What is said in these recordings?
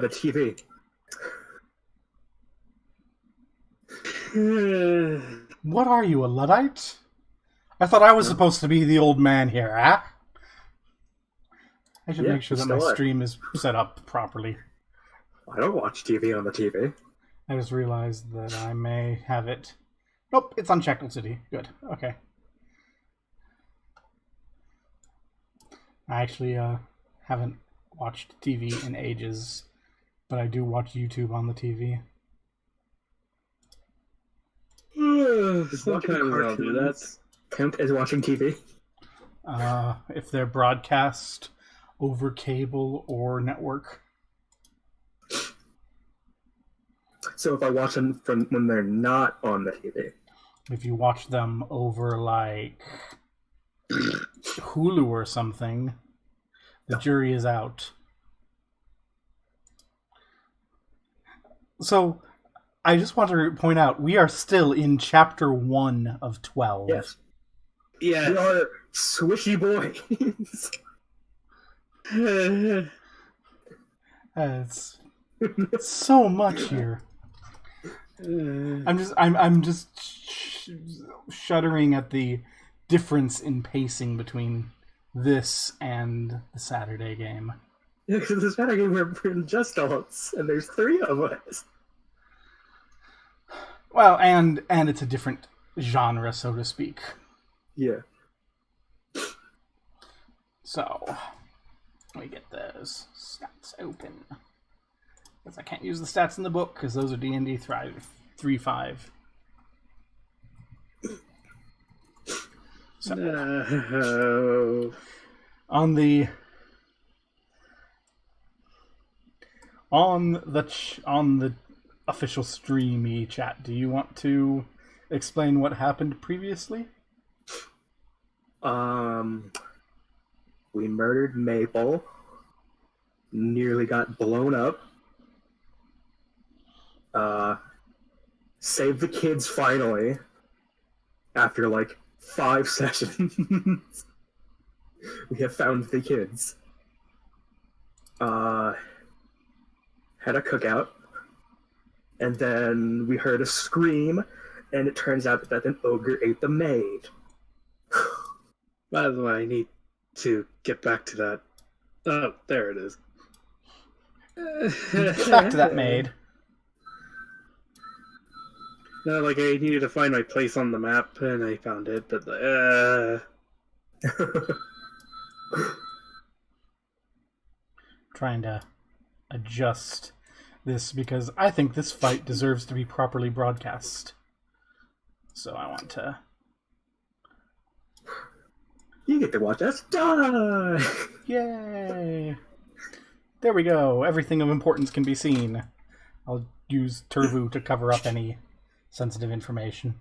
the TV. What are you, a Luddite? I thought I was supposed to be the old man here, huh? I should make sure that my stream is set up properly. I don't watch TV on the TV. I just realized that I may have it. Nope, it's on Shackled City. Good. Okay. I actually haven't watched TV in ages, but I do watch YouTube on the TV. Sometimes I'll do that. Count as watching TV? If they're broadcast over cable or network. So if I watch them from when they're not on the TV. If you watch them over like Hulu or something, the jury is out. So I just want to point out we are still in chapter 1 of 12. Yes. Yeah. We are swishy boys. It's so much here. I'm just shuddering at the difference in pacing between this and the Saturday game. Yeah, because the Saturday game we're just adults, and there's 3 of us. Well, and it's a different genre, so to speak. Yeah. So, let me get those stats open. Because I can't use the stats in the book, because those are D&D 3.5. So, no. on the official streamy chat, do you want to explain what happened previously? We murdered Maple. Nearly got blown up. Saved the kids finally. After like 5 sessions. We have found the kids. Had a cookout. And then we heard a scream, and it turns out that an ogre ate the maid. By the way, I need to get back to that. Oh, there it is. Get back to that maid. No, like I needed to find my place on the map, and I found it, but Trying to adjust this because I think this fight deserves to be properly broadcast. So I want to... You get to watch us die! Yay! There we go. Everything of importance can be seen. I'll use Turvu to cover up any sensitive information.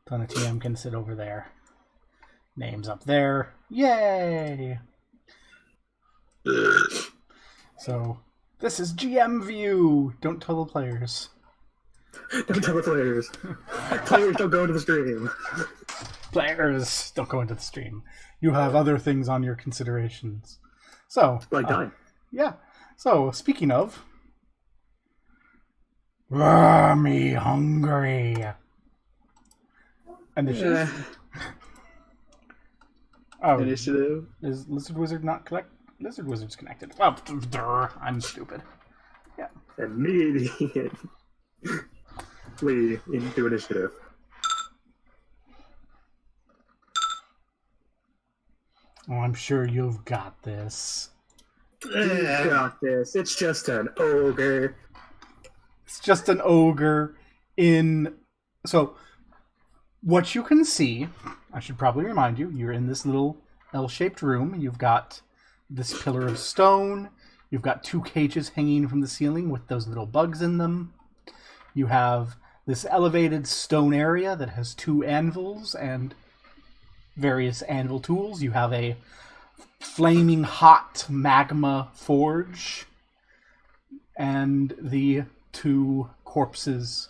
Ton of TM can sit over there. Names up there. Yay! So, this is GM view! Don't tell the players. Don't tell the players. Players don't go into the stream. Players don't go into the stream. You have other things on your considerations. So, like dying. Yeah. So, speaking of... me hungry. Initiative? Initiative? Is Lizard Wizard not collect? Lizard Wizard's connected. Oh, I'm stupid. Yeah. Immediately into initiative. Oh, I'm sure you've got this. You got this. It's just an ogre. It's just an ogre in... So, what you can see, I should probably remind you, you're in this little L-shaped room. You've got this pillar of stone. You've got 2 cages hanging from the ceiling with those little bugs in them. You have this elevated stone area that has 2 anvils and various anvil tools. You have a flaming hot magma forge and the 2 corpses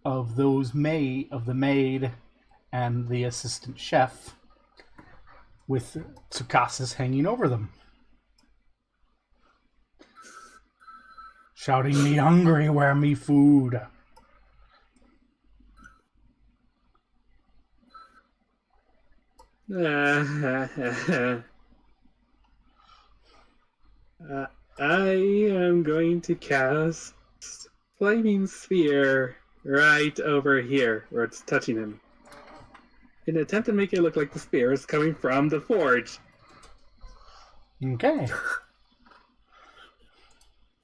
of the maid and the assistant chef with Tsukasa's hanging over them. Shouting, "Me hungry, where me food?" I am going to cast Flaming Sphere right over here, where it's touching him, in an attempt to make it look like the spear is coming from the forge. Okay.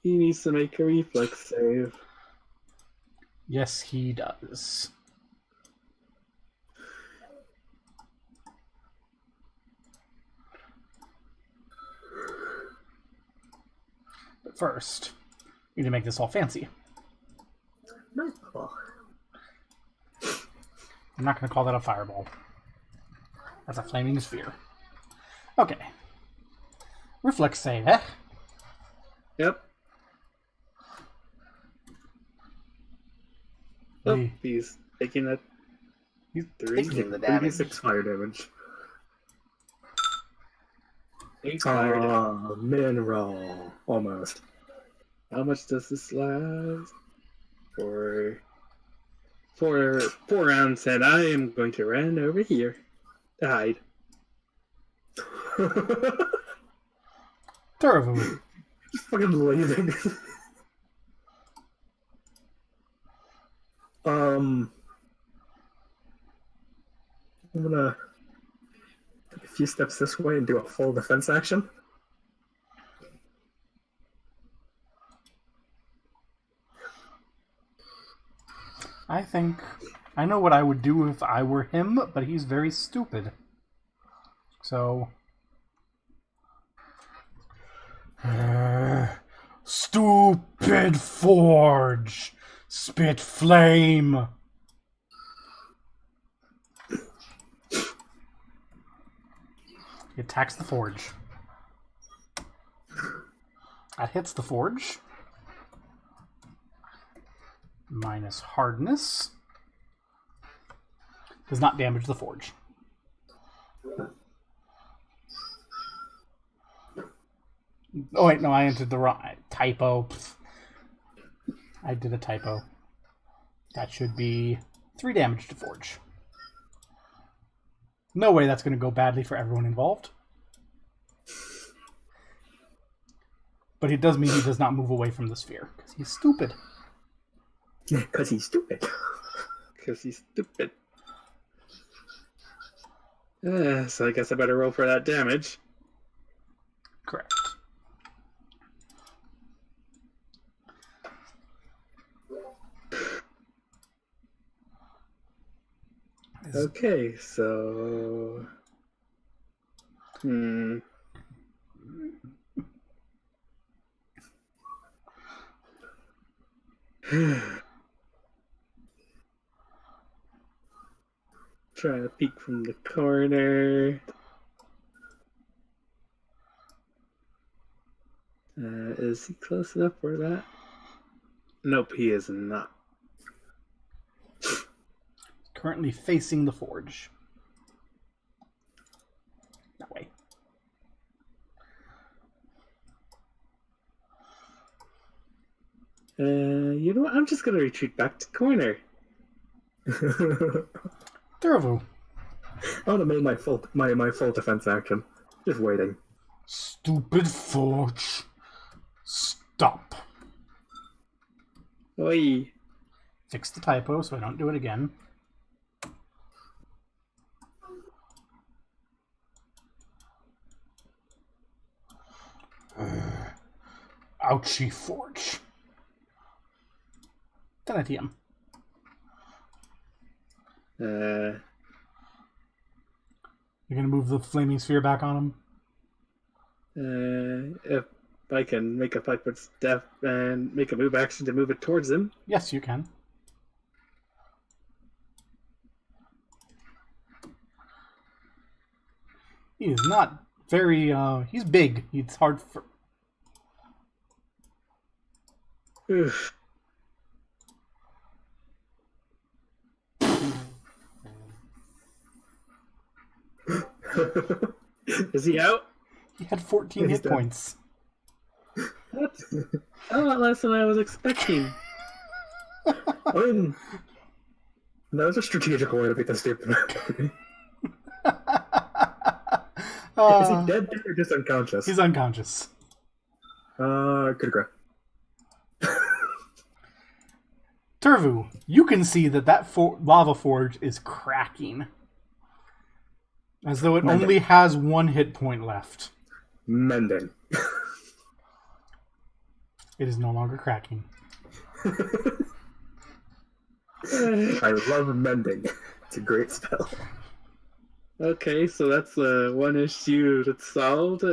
He needs to make a reflex save. Yes, he does. But first, we need to make this all fancy. Nightfall. I'm not going to call that a fireball. That's a flaming sphere. Okay. Reflex save, eh? Yep. Oh, he's taking a He's Taking the damage. 3d6 fire damage. 8 fire damage. Mineral. Almost. How much does this last? For 4 rounds, and I am going to run over here to hide. Terrible. Just fucking leaving. I'm gonna take a few steps this way and do a full defense action. I think I know what I would do if I were him, but he's very stupid. So... stupid forge! Spit flame! He attacks the forge. That hits the forge. Minus hardness. Does not damage the forge. Oh wait, no, I entered the wrong typo. I did a typo. That should be 3 damage to forge. No way that's going to go badly for everyone involved. But it does mean he does not move away from the sphere, because he's stupid. Because he's stupid. Because he's stupid. So I guess I better roll for that damage. Correct. Okay, so... Trying to peek from the corner. Is he close enough for that? Nope, he is not. Currently facing the forge. That way. You know what? I'm just gonna retreat back to corner. Duravu. I would have made my full defense action. Just waiting. Stupid forge. Stop. Oi. Fix the typo so I don't do it again. Ouchie forge. Then I TM. You're gonna move the flaming sphere back on him? If I can make a 5-foot step and make a move action to move it towards him. Yes, you can. He is not very, he's big. It's hard for... Oof. Is he out? He had 14 He's hit dead. points. That's a lot less than I was expecting. I mean, that was a strategical way to beat the stupid. Is he dead or just unconscious? He's unconscious. Good agree. Turvu, you can see that lava forge is cracking. As though it Mending. only has 1 hit point left. Mending. It is no longer cracking. I love mending. It's a great spell. Okay, so that's one issue that's solved.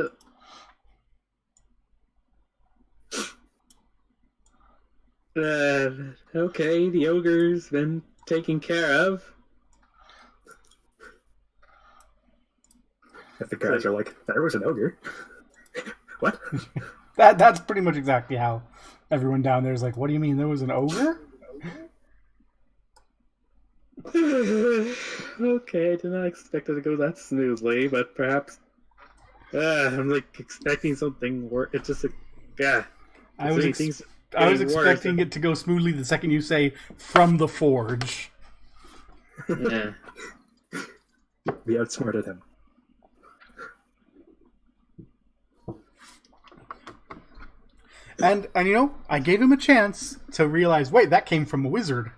Okay, the ogre's been taken care of. If the guys are like, there was an ogre. What? That's pretty much exactly how everyone down there is like, what do you mean there was an ogre? Okay, I did not expect it to go that smoothly, but perhaps I'm like expecting something worse. It's just yeah. I was expecting it to go smoothly the second you say from the forge. Yeah. We outsmarted him. And you know, I gave him a chance to realize, wait, that came from a wizard.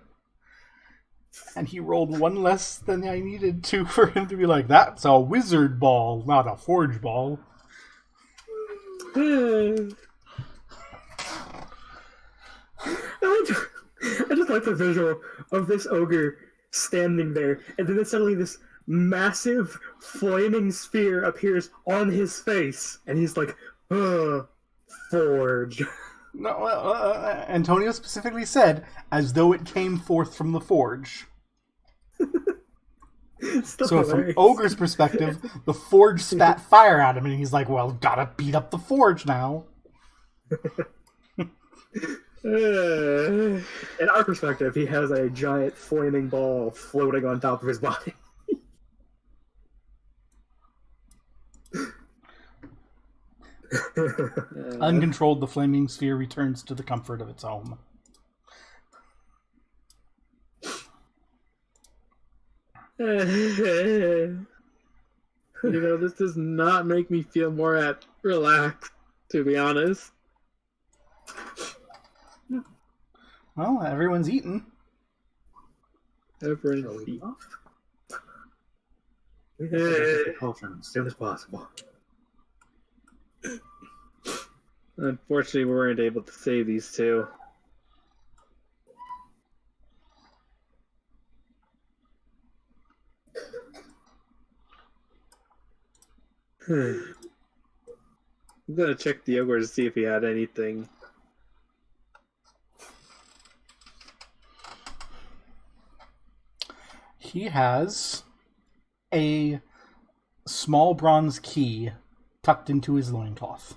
And he rolled 1 less than I needed to for him to be like, that's a wizard ball, not a forge ball. I just like the visual of this ogre standing there, and then suddenly this massive flaming sphere appears on his face, and he's like, forge. No, Antonio specifically said, as though it came forth from the forge. So from Ogre's perspective, the forge spat fire at him, and he's like, well, gotta beat up the forge now. In our perspective, he has a giant flaming ball floating on top of his body. Uncontrolled, the flaming sphere returns to the comfort of its home. You know, this does not make me feel more relaxed, to be honest. Well, everyone's eaten. Everyone's We have to get call from as soon as possible. Unfortunately, we weren't able to save these two. I'm gonna check the ogre to see if he had anything. He has a small bronze key tucked into his loincloth.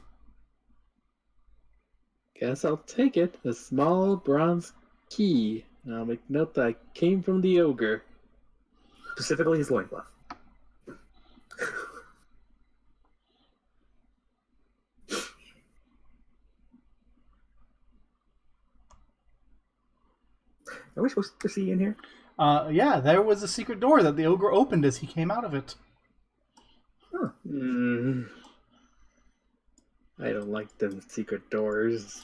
Guess I'll take it. A small bronze key. I'll make note that it came from the ogre. Specifically his loincloth. Are we supposed to see in here? Yeah, there was a secret door that the ogre opened as he came out of it. Huh. I don't like them secret doors.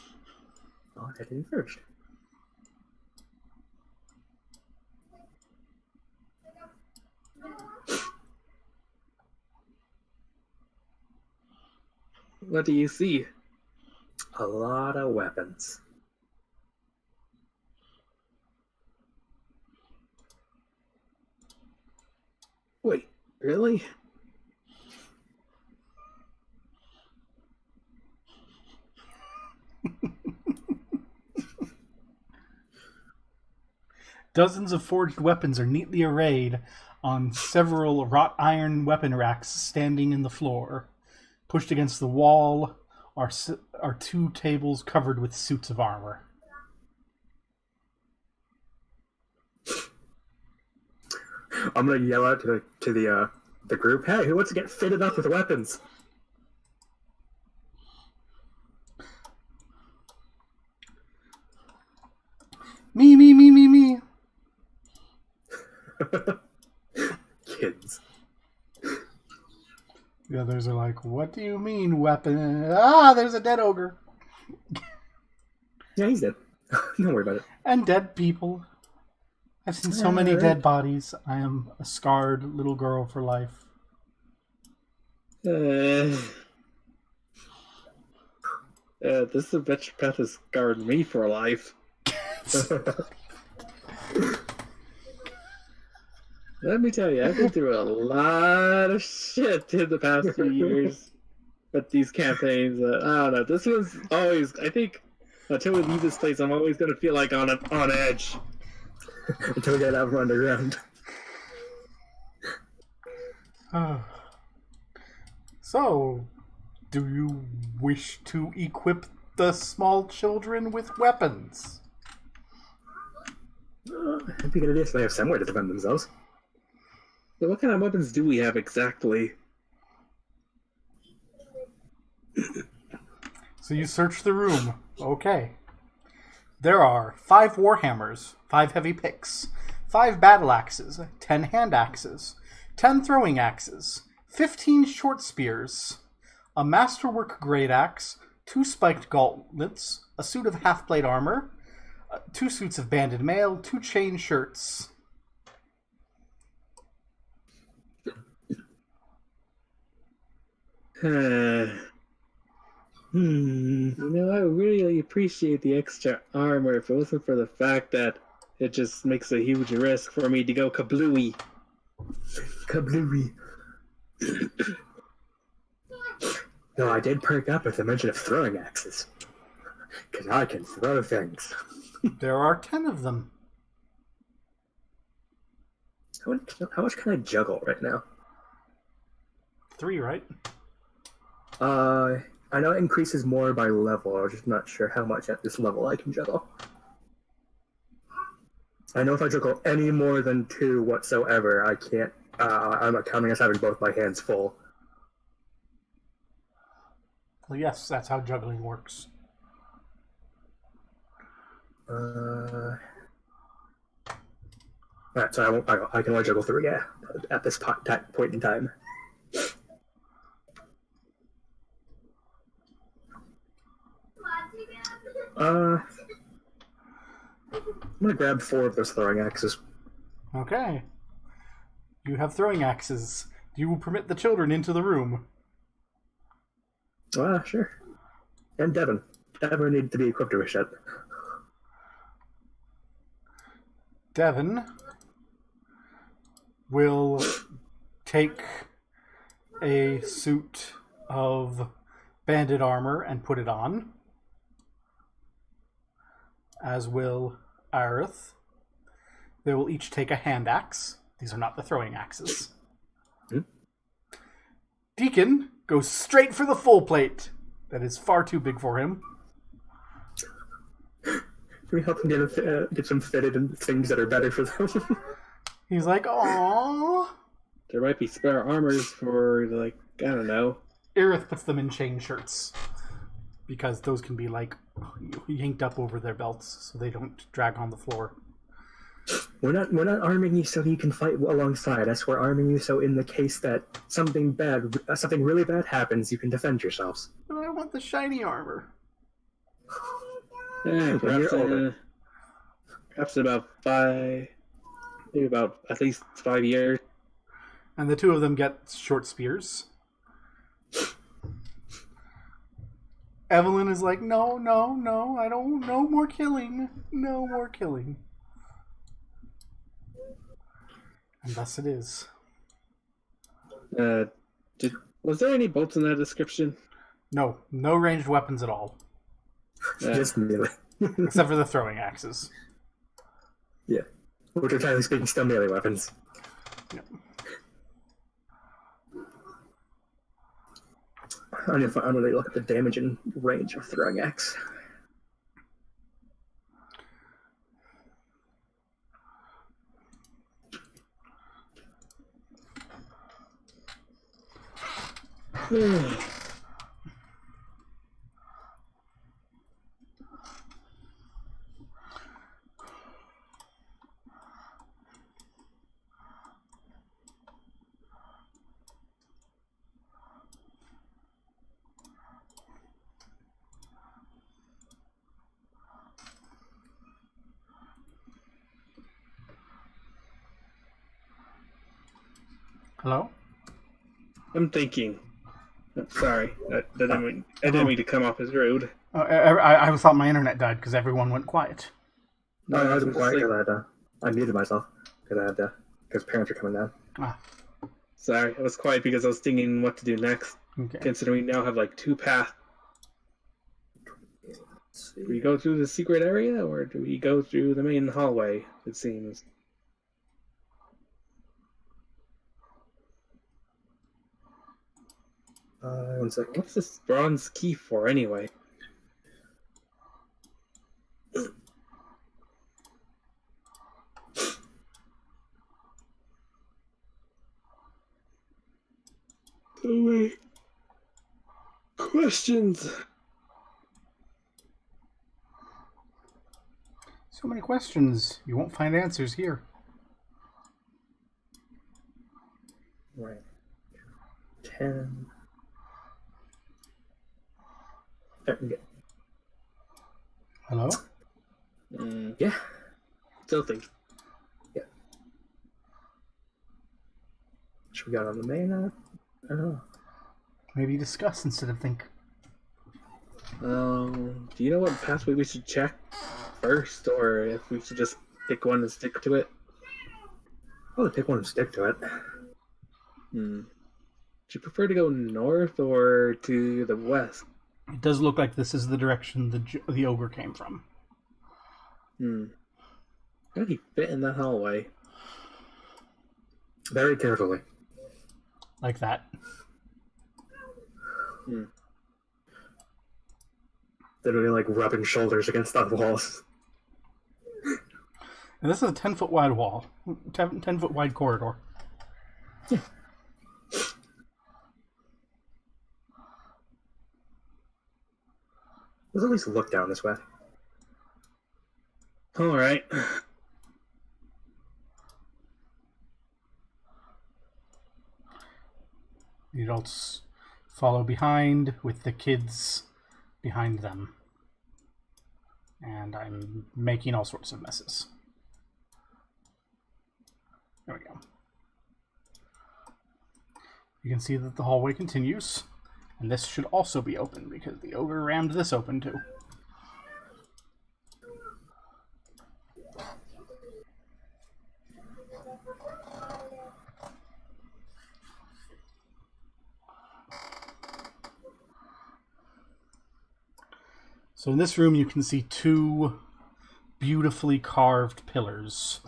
I'll head in first. What do you see? A lot of weapons. Wait, really? Dozens of forged weapons are neatly arrayed on several wrought iron weapon racks standing in the floor. Pushed against the wall are 2 tables covered with suits of armor. I'm gonna yell out to the the group, hey, who wants to get fitted up with weapons? Me. Kids. The others are like, what do you mean, weapon? Ah, there's a dead ogre. Yeah, he's dead. Don't worry about it. And dead people. I've seen so many dead bodies. I am a scarred little girl for life. This adventure path has scarred me for life. Let me tell you, I've been through a lot of shit in the past few years with these campaigns. I don't know. This was always, I think, until we leave this place, I'm always going to feel like on edge. Until we get out of underground. So, do you wish to equip the small children with weapons? It'd be a good idea so they have somewhere to defend themselves. So what kind of weapons do we have exactly? So you search the room. Okay. There are 5 warhammers, 5 heavy picks, 5 battle axes, 10 hand axes, 10 throwing axes, 15 short spears, a masterwork great axe, 2 spiked gauntlets, a suit of half-plate armor, 2 suits of banded mail, 2 chain shirts. You know, I really appreciate the extra armor if it wasn't for the fact that it just makes a huge risk for me to go kablooey. Kablooey. No, I did perk up with the mention of throwing axes. Because I can throw things. There are 10 of them. How much can I juggle right now? 3, right? I know it increases more by level. I'm just not sure how much at this level I can juggle. I know if I juggle any more than 2 whatsoever, I can't. I'm counting as having both my hands full. Well, yes, that's how juggling works. Alright, so I can only juggle 3, yeah, at this point in time. I'm gonna grab 4 of those throwing axes. Okay. You have throwing axes. You will permit the children into the room. Sure. And Devin. Devin needs to be equipped with shit. Devin will take a suit of banded armor and put it on, as will Aerith. They will each take a hand axe. These are not the throwing axes. Deacon goes straight for the full plate. That is far too big for him. Can we help him get them fitted in things that are better for them? He's like, aww. There might be spare armors for, like, I don't know. Aerith puts them in chain shirts, because those can be, like, yanked up over their belts so they don't drag on the floor. We're not arming you so you can fight alongside us. We're arming you so in the case that something really bad happens, you can defend yourselves. But I want the shiny armor. Yeah, perhaps in about 5, maybe about at least 5 years. And the 2 of them get short spears. Evelyn is like, no, I don't, no more killing. No more killing. And thus it is. Was there any bolts in that description? No ranged weapons at all. Just melee. Except for the throwing axes. Yeah. Which are technically speaking still melee weapons. Yep. I'm gonna look at the damage and range of throwing axe. Hello? I'm thinking. Sorry, I didn't mean to come off as rude. I thought my internet died because everyone went quiet. No, I was I'm just quiet like, because I muted myself because parents are coming down. Ah, sorry, I was quiet because I was thinking what to do next. okay. Considering we now have like 2 paths. Let's Do see. we go through the secret area or do we go through the main hallway? It seems. One second. What's this bronze key for anyway? So many questions. So many questions. You won't find answers here. Right. 10. There we go. Hello? Yeah. Still think. Should we got on the main app? I don't know. Maybe discuss instead of think. Do you know what pathway we should check first, or if we should just pick one and stick to it? I'll pick one and stick to it. Do you prefer to go north or to the west? It does look like this is the direction the ogre came from. How do he fit in that hallway? Very carefully. Like that. Literally like rubbing shoulders against the walls. And this is a 10-foot wide wall. 10-foot wide corridor. Let's at least look down this way. Alright. The adults follow behind with the kids behind them. And I'm making all sorts of messes. There we go. You can see that the hallway continues. And this should also be open because the ogre rammed this open too. So in this room you can see 2 beautifully carved pillars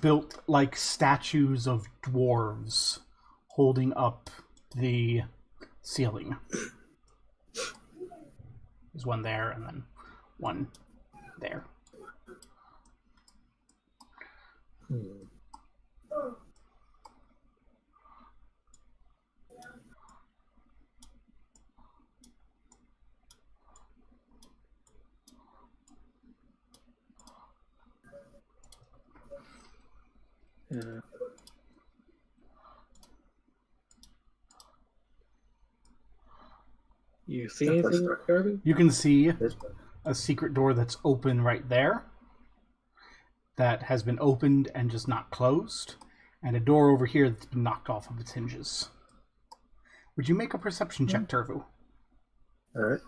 built like statues of dwarves holding up the ceiling. There's one there and then one there. Yeah. You see anything, Garvey? You can see This way. a secret door that's open right there that has been opened and just not closed, and a door over here that's been knocked off of its hinges. Would you make a perception check, Turvu? Alright.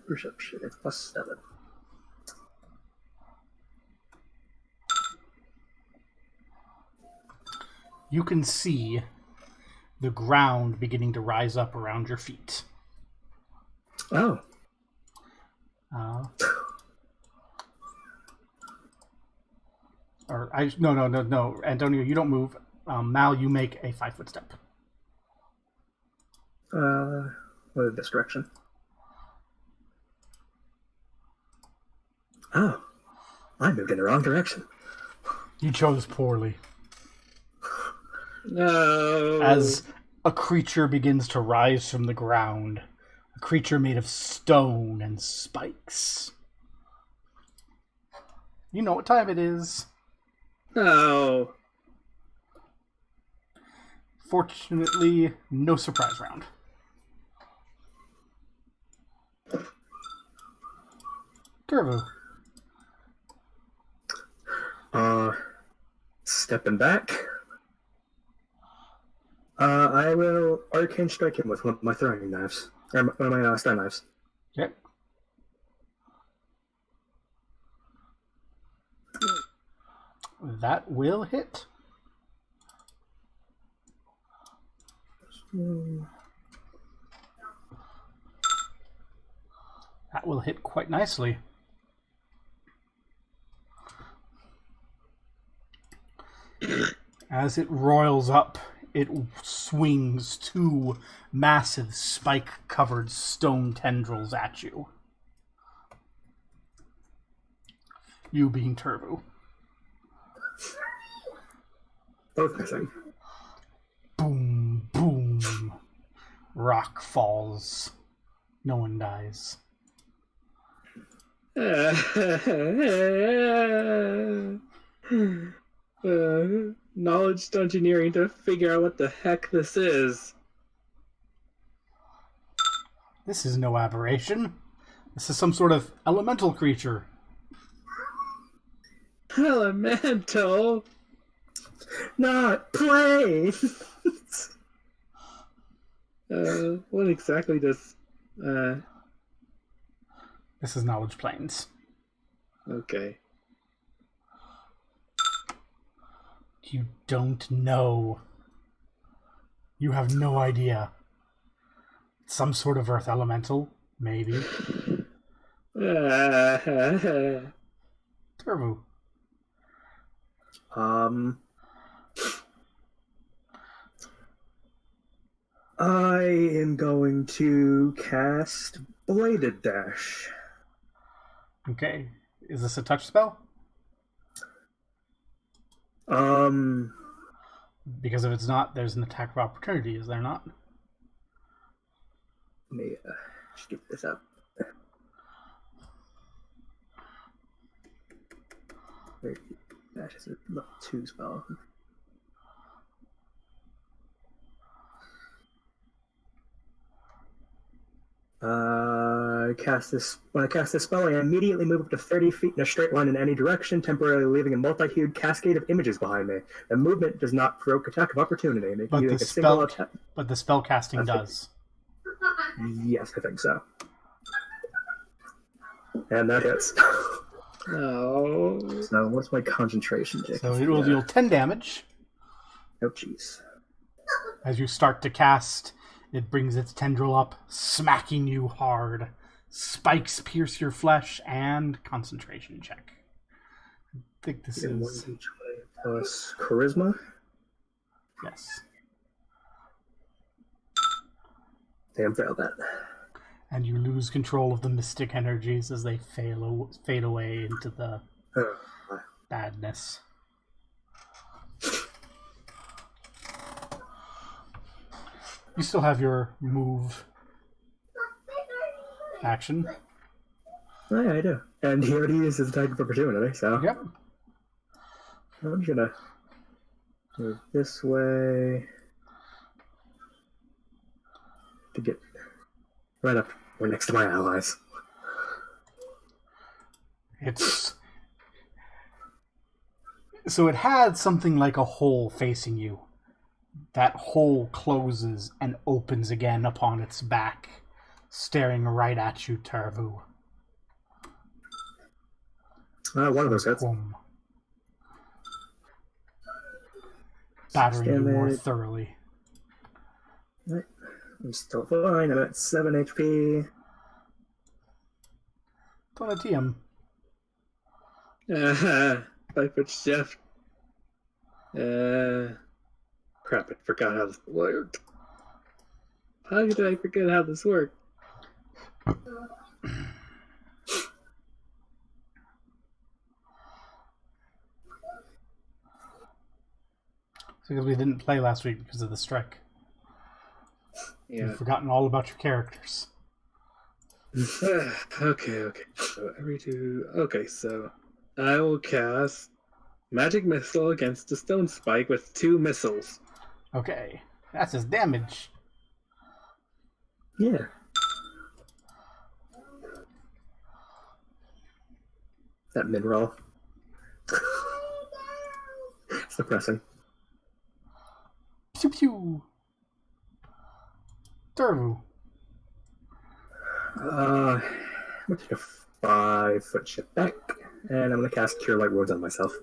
Perception +7. You can see the ground beginning to rise up around your feet. Oh. No. Antonio, you don't move. Mal, you make a 5-foot step. What is this direction? Oh. I moved in the wrong direction. You chose poorly. No. As a creature begins to rise from the ground. A creature made of stone and spikes. You know what time it is. No. Fortunately, no surprise round. Turvu. Stepping back. I will arcane strike him with one of my throwing knives. Or one of my stun knives. Okay. That will hit. That will hit quite nicely. As it roils up, it swings two massive spike-covered stone tendrils at you. You being Turvu. Both missing. Boom, boom. Rock falls. No one dies. Knowledge engineering to figure out what the heck this is. This is no aberration. This is some sort of elemental creature. Elemental? Not play! What exactly does... This is knowledge planes. Okay. You don't know. You have no idea. Some sort of earth elemental, maybe. Turvu. I am going to cast Bladed Dash. Okay. Is this a touch spell? Because if it's not, there's an attack of opportunity, is there not? Let me just get this up. Wait, Dash is a level 2 spell. When I cast this spell, I immediately move up to 30 feet in a straight line in any direction, temporarily leaving a multi-hued cascade of images behind me. The movement does not provoke attack of opportunity, making But you the make a single spell, attack. but the spell casting does. Yes, I think so. And that hits. No. So what's my concentration tick? So it will deal 10 damage. Oh, jeez. As you start to cast, it brings its tendril up, smacking you hard. Spikes pierce your flesh, and concentration check. I think this is... 1d20 plus charisma. Yes. Damn, failed that. And you lose control of the mystic energies as they fade away into the badness. You still have your move action. Oh, yeah, I do. And he already used his attack of opportunity, so... Yep. I'm gonna move this way to get right up or next to my allies. So it had something like a hole facing you. That hole closes and opens again upon its back, staring right at you, Turvu. One of those hits. Battering you more damage. thoroughly. Right. I'm still fine. I'm at 7 HP. Donatium. By which Jeff. Crap, I forgot how this worked. How did I forget how this worked? It's because we didn't play last week because of the strike. Yeah. You've forgotten all about your characters. Okay. So every two. Okay, so I will cast Magic Missile against the Stone Spike with 2 missiles. Okay. That's his damage. Yeah. That mid-roll. It's depressing. Pew pew. Turvu. I'm gonna take a 5-foot shift back, and I'm gonna cast Cure Light Wounds on myself.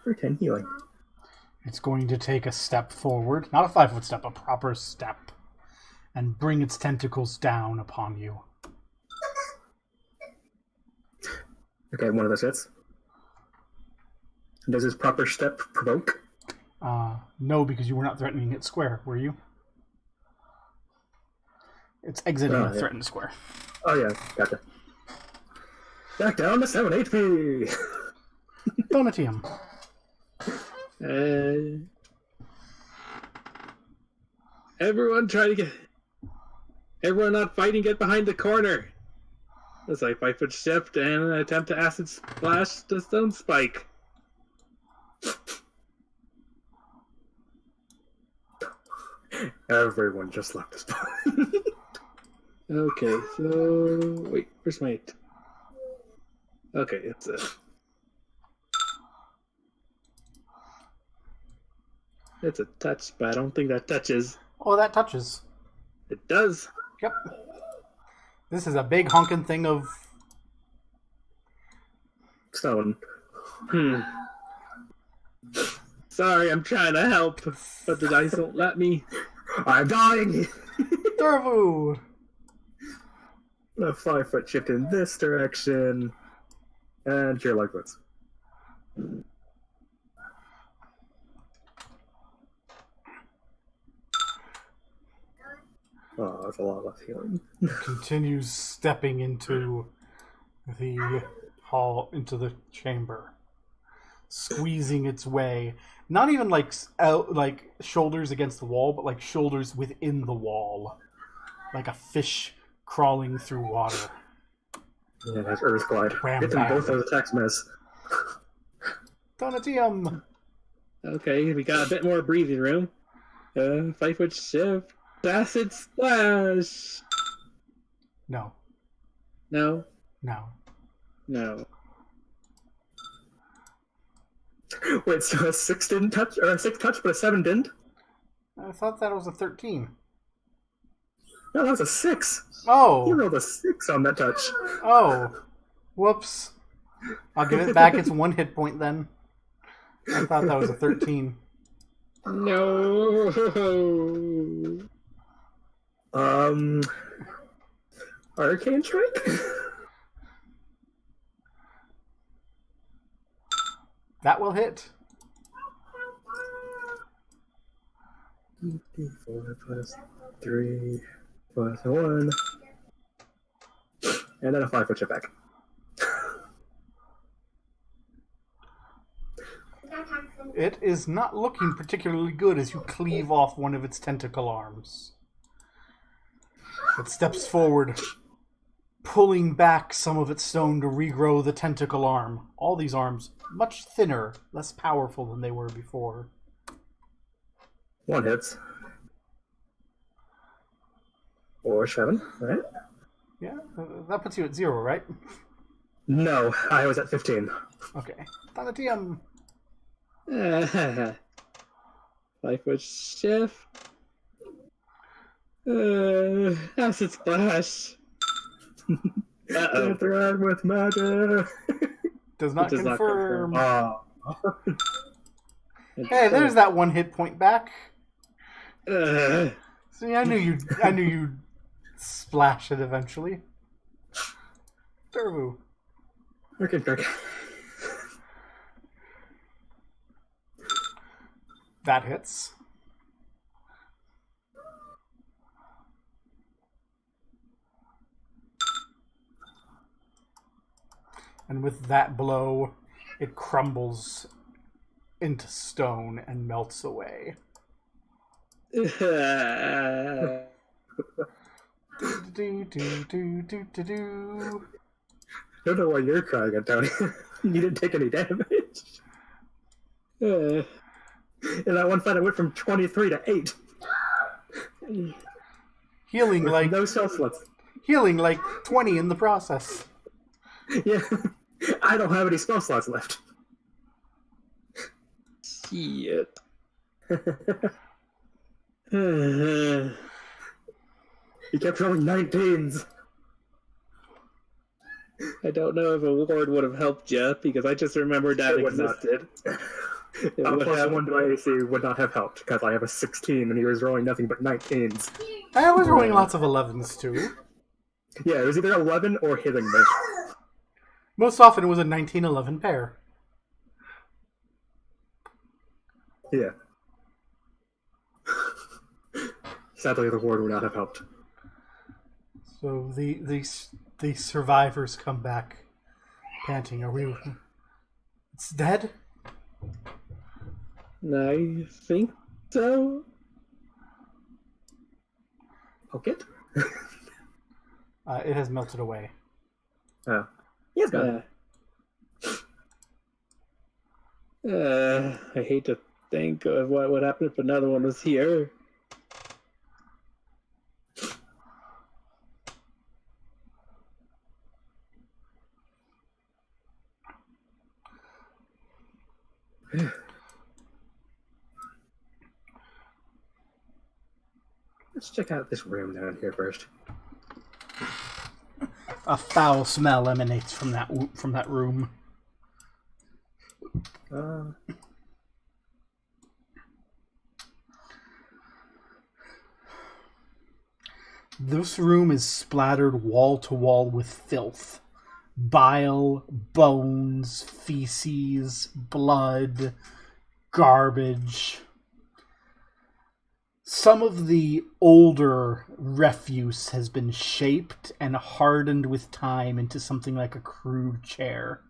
For 10 healing. It's going to take a step forward, not a 5-foot step, a proper step, and bring its tentacles down upon you. Okay, one of those hits. Does his proper step provoke? No, because you were not threatening its square, were you? It's exiting a threatened square. Oh yeah, gotcha. Back down to 7 HP! Donatium. Everyone not fighting, get behind the corner. It's like 5-foot shift and an attempt to acid splash the Stone Spike. Everyone just left his spot. Okay, so wait, where's my? Okay, it's a touch, but I don't think that touches. Oh, that touches. It does. Yep. This is a big honking thing of... Stone. Sorry, I'm trying to help, but the dice won't let me. I'm dying! Turvu! A 5-foot shift in this direction. And Cure Light Wounds. Oh, that's a lot less healing. Continues stepping into the hall, into the chamber, squeezing its way. Not even like shoulders against the wall, but like shoulders within the wall, like a fish crawling through water. Yeah, that's Earth Glide. Get them both those attacks miss. Donatium! Okay, we got a bit more breathing room. 5-foot shift. Acid splash. No. No. Wait, so a 6 didn't touch, or a 6 touched, but a 7 didn't? I thought that was a 13. No, that was a 6. Oh! You rolled a 6 on that touch. Oh. Whoops. I'll give it back its 1 hit point then. I thought that was a 13. No. Arcane Strike? That will hit. 4 plus 3 plus 1. And then a 5-foot shift back. It is not looking particularly good as you cleave off one of its tentacle arms. It steps forward, pulling back some of its stone to regrow the tentacle arm. All these arms much thinner, less powerful than they were before. 1 hits. Or 7, right? Yeah, that puts you at 0, right? No, I was at 15. Okay. Donatium. 5-foot shift. Acid splash. Can't thread with magic. Does not confirm. Hey, there's that 1 hit point back. See, I knew you'd splash it eventually. Turvu. Okay, Greg. That hits. And with that blow, it crumbles into stone and melts away. I don't know why you're crying, Antonio. You didn't take any damage. In that one fight, I went from 23 to 8. Healing With like no spell slots. healing like 20 in the process. Yeah, I don't have any spell slots left. Shit. He kept rolling 19s. I don't know if a ward would have helped you, because I just remembered that It would not. existed. It would Plus have- 1 to my AC would not have helped, because I have a 16 and he was rolling nothing but 19s. I was rolling lots of 11s too. Yeah, it was either 11 or hitting me. Most often it was a 19-11 pair. Yeah. Sadly, the ward would not have helped. So the survivors come back panting. Are we... It's dead? I think so. Poke it? It has melted away. Oh. Yes, got it. I hate to think of what would happen if another one was here. Let's check out this room down here first. A foul smell emanates from that room. This room is splattered wall to wall with filth. Bile, bones, feces, blood, garbage. Some of the older refuse has been shaped and hardened with time into something like a crude chair.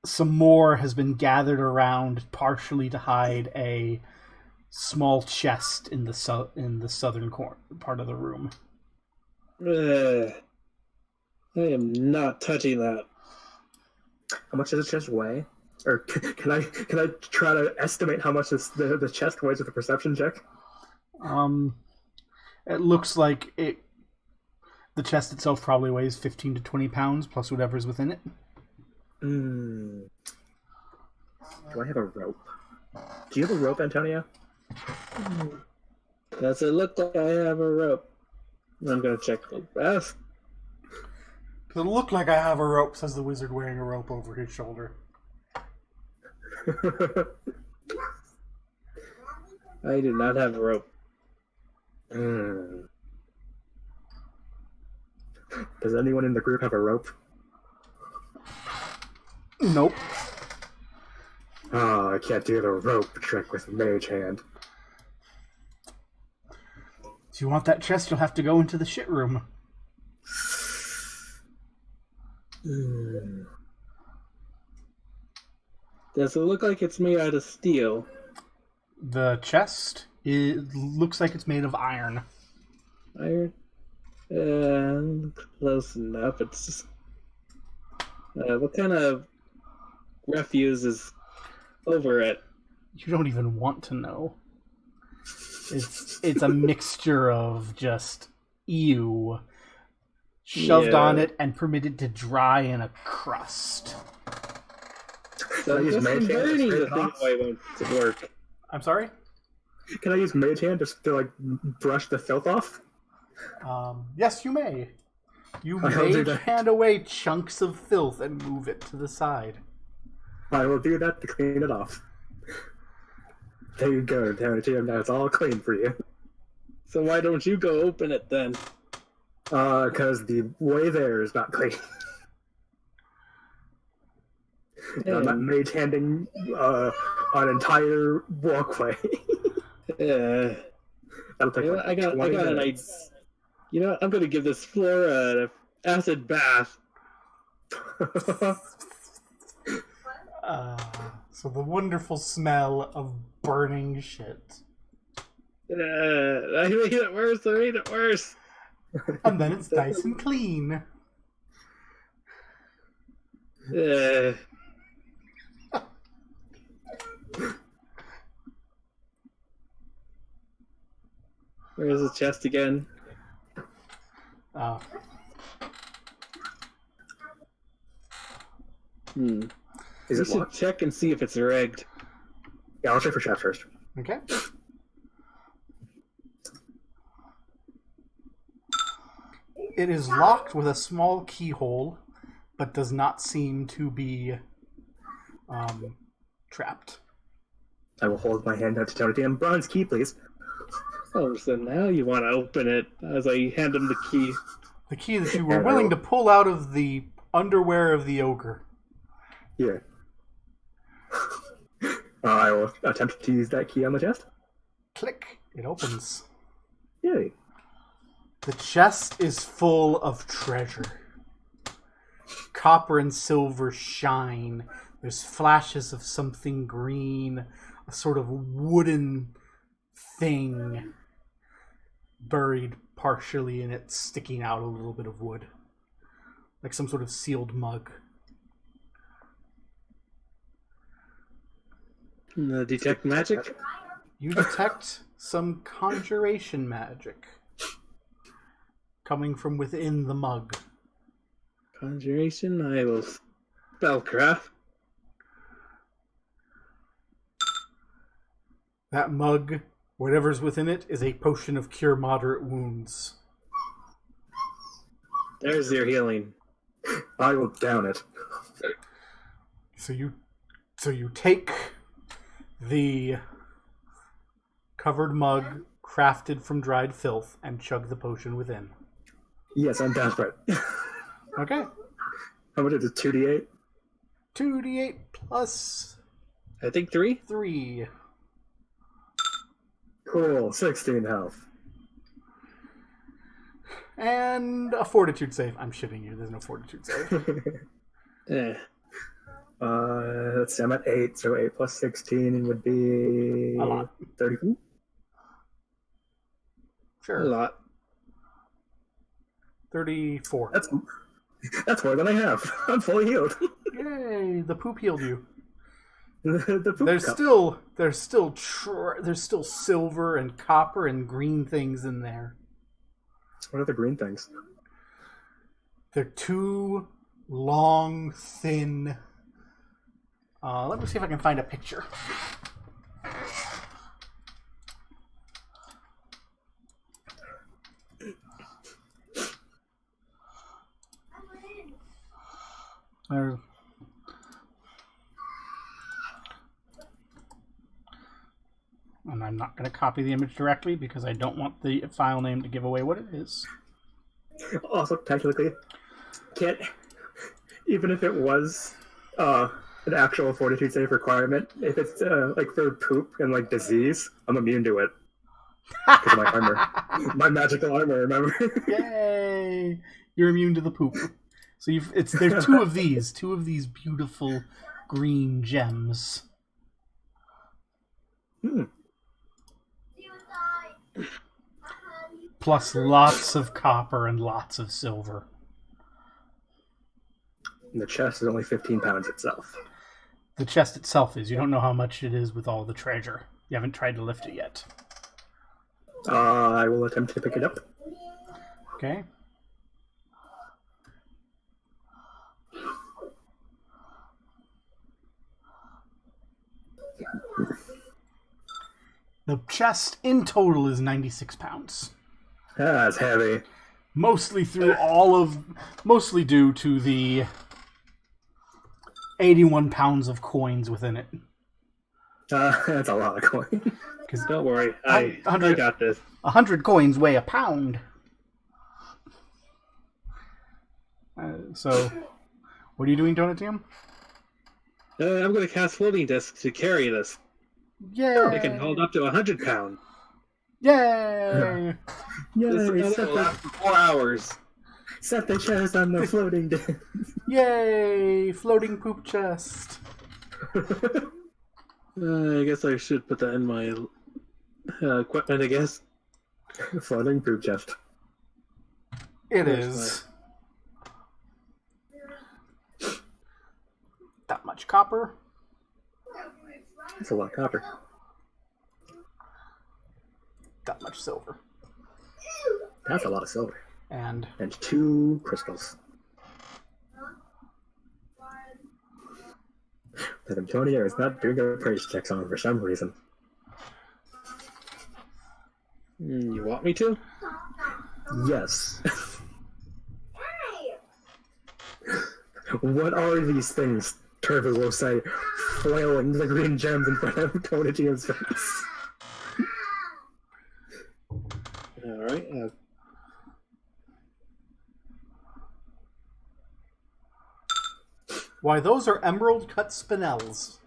Some more has been gathered around, partially to hide a small chest in the southern part of the room. I am not touching that. How much does the chest weigh? Or can I try to estimate how much the chest weighs with a perception check? It looks like the chest itself probably weighs 15 to 20 pounds, plus whatever's within it. Do I have a rope? Do you have a rope, Antonio? Does it look like I have a rope? I'm gonna check the rest. Does it look like I have a rope, says the wizard wearing a rope over his shoulder. I do not have a rope. Does anyone in the group have a rope? Nope. Oh, I can't do the rope trick with mage hand. If you want that chest, you'll have to go into the shit room. Does it look like it's made out of steel? The chest, it looks like it's made of iron. Iron? Close enough. It's just... what kind of refuse is over it? You don't even want to know. It's a mixture of just ew, shoved on it and permitted to dry in a crust. So Can I use just mage hand to burning scrape the it thing off? away won't work. I'm sorry? Can I use mage hand just to like brush the filth off? Yes, you may. You I'll do mage that. hand away chunks of filth and move it to the side. I will do that to clean it off. There you go, Antonio. Now it's all clean for you. So why don't you go open it then? Because the way there is not clean. I'm not mage handing an entire walkway. That'll take I got 20 an idea. minutes. You know what? I'm gonna give this floor an acid bath. So the wonderful smell of burning shit. I made it worse. I made it worse. And then it's nice and clean. Where's the chest again? Is We it should locked? check and see if it's rigged. Yeah, I'll check for chest first. Okay. It is locked with a small keyhole, but does not seem to be trapped. I will hold my hand out to Tony. Bronze key, please. Oh, so now you want to open it as I hand him the key. The key that you were willing to pull out of the underwear of the ogre. Yeah. I will attempt to use that key on the chest. Click. It opens. Yay. The chest is full of treasure. Copper and silver shine. There's flashes of something green, a sort of wooden thing buried partially in it, sticking out a little bit of wood. Like some sort of sealed mug. Detect magic? You detect some conjuration magic coming from within the mug. Conjuration? I will spellcraft. That mug, whatever's within it, is a potion of cure moderate wounds. There's your healing. I will down it. So you take the covered mug crafted from dried filth and chug the potion within. Yes, I'm desperate. Okay. How much is it? 2d8? 2d8 plus I think 3? 3. Cool. 16 health. And a fortitude save. I'm shitting you. There's no fortitude save. Let's see, I'm at 8, so 8 plus 16 would be... A lot. 32? Sure. A lot. 34. That's more than I have. I'm fully healed. Yay! The poop healed you. the poop There's cup. there's still silver and copper and green things in there. What are the green things? They're two long, thin. Let me see if I can find a picture. There. And I'm not going to copy the image directly because I don't want the file name to give away what it is. Also, technically, can't... Even if it was an actual fortitude save requirement, if it's like for poop and like disease, I'm immune to it. Because of my armor. My magical armor, remember? Yay! You're immune to the poop. So there's two of these beautiful green gems. Plus lots of copper and lots of silver. And the chest is only 15 pounds itself. The chest itself is. You don't know how much it is with all the treasure. You haven't tried to lift it yet. I will attempt to pick it up. Okay. The chest in total is 96 pounds. That's heavy. Mostly due to the 81 pounds of coins within it. That's a lot of coin. Don't worry, I got this. 100 coins weigh a pound. So, what are you doing, Donatium? I'm going to cast floating disc to carry this. Yay! It can hold up to 100 pounds. Yay! This will last for 4 hours. Set the chest on the floating disc. Yay! Floating poop chest. I guess I should put that in my equipment, I guess. Floating poop chest. It Where's is. That much copper. That's a lot of copper. That much silver. That's a lot of silver. And 2 crystals. But Antonio is not doing a praise check on for some reason. You want me to? Yes. What are these things? Turbo will say, flailing the green gems in front of Tonigio's face. Alright. why, those are emerald cut spinels.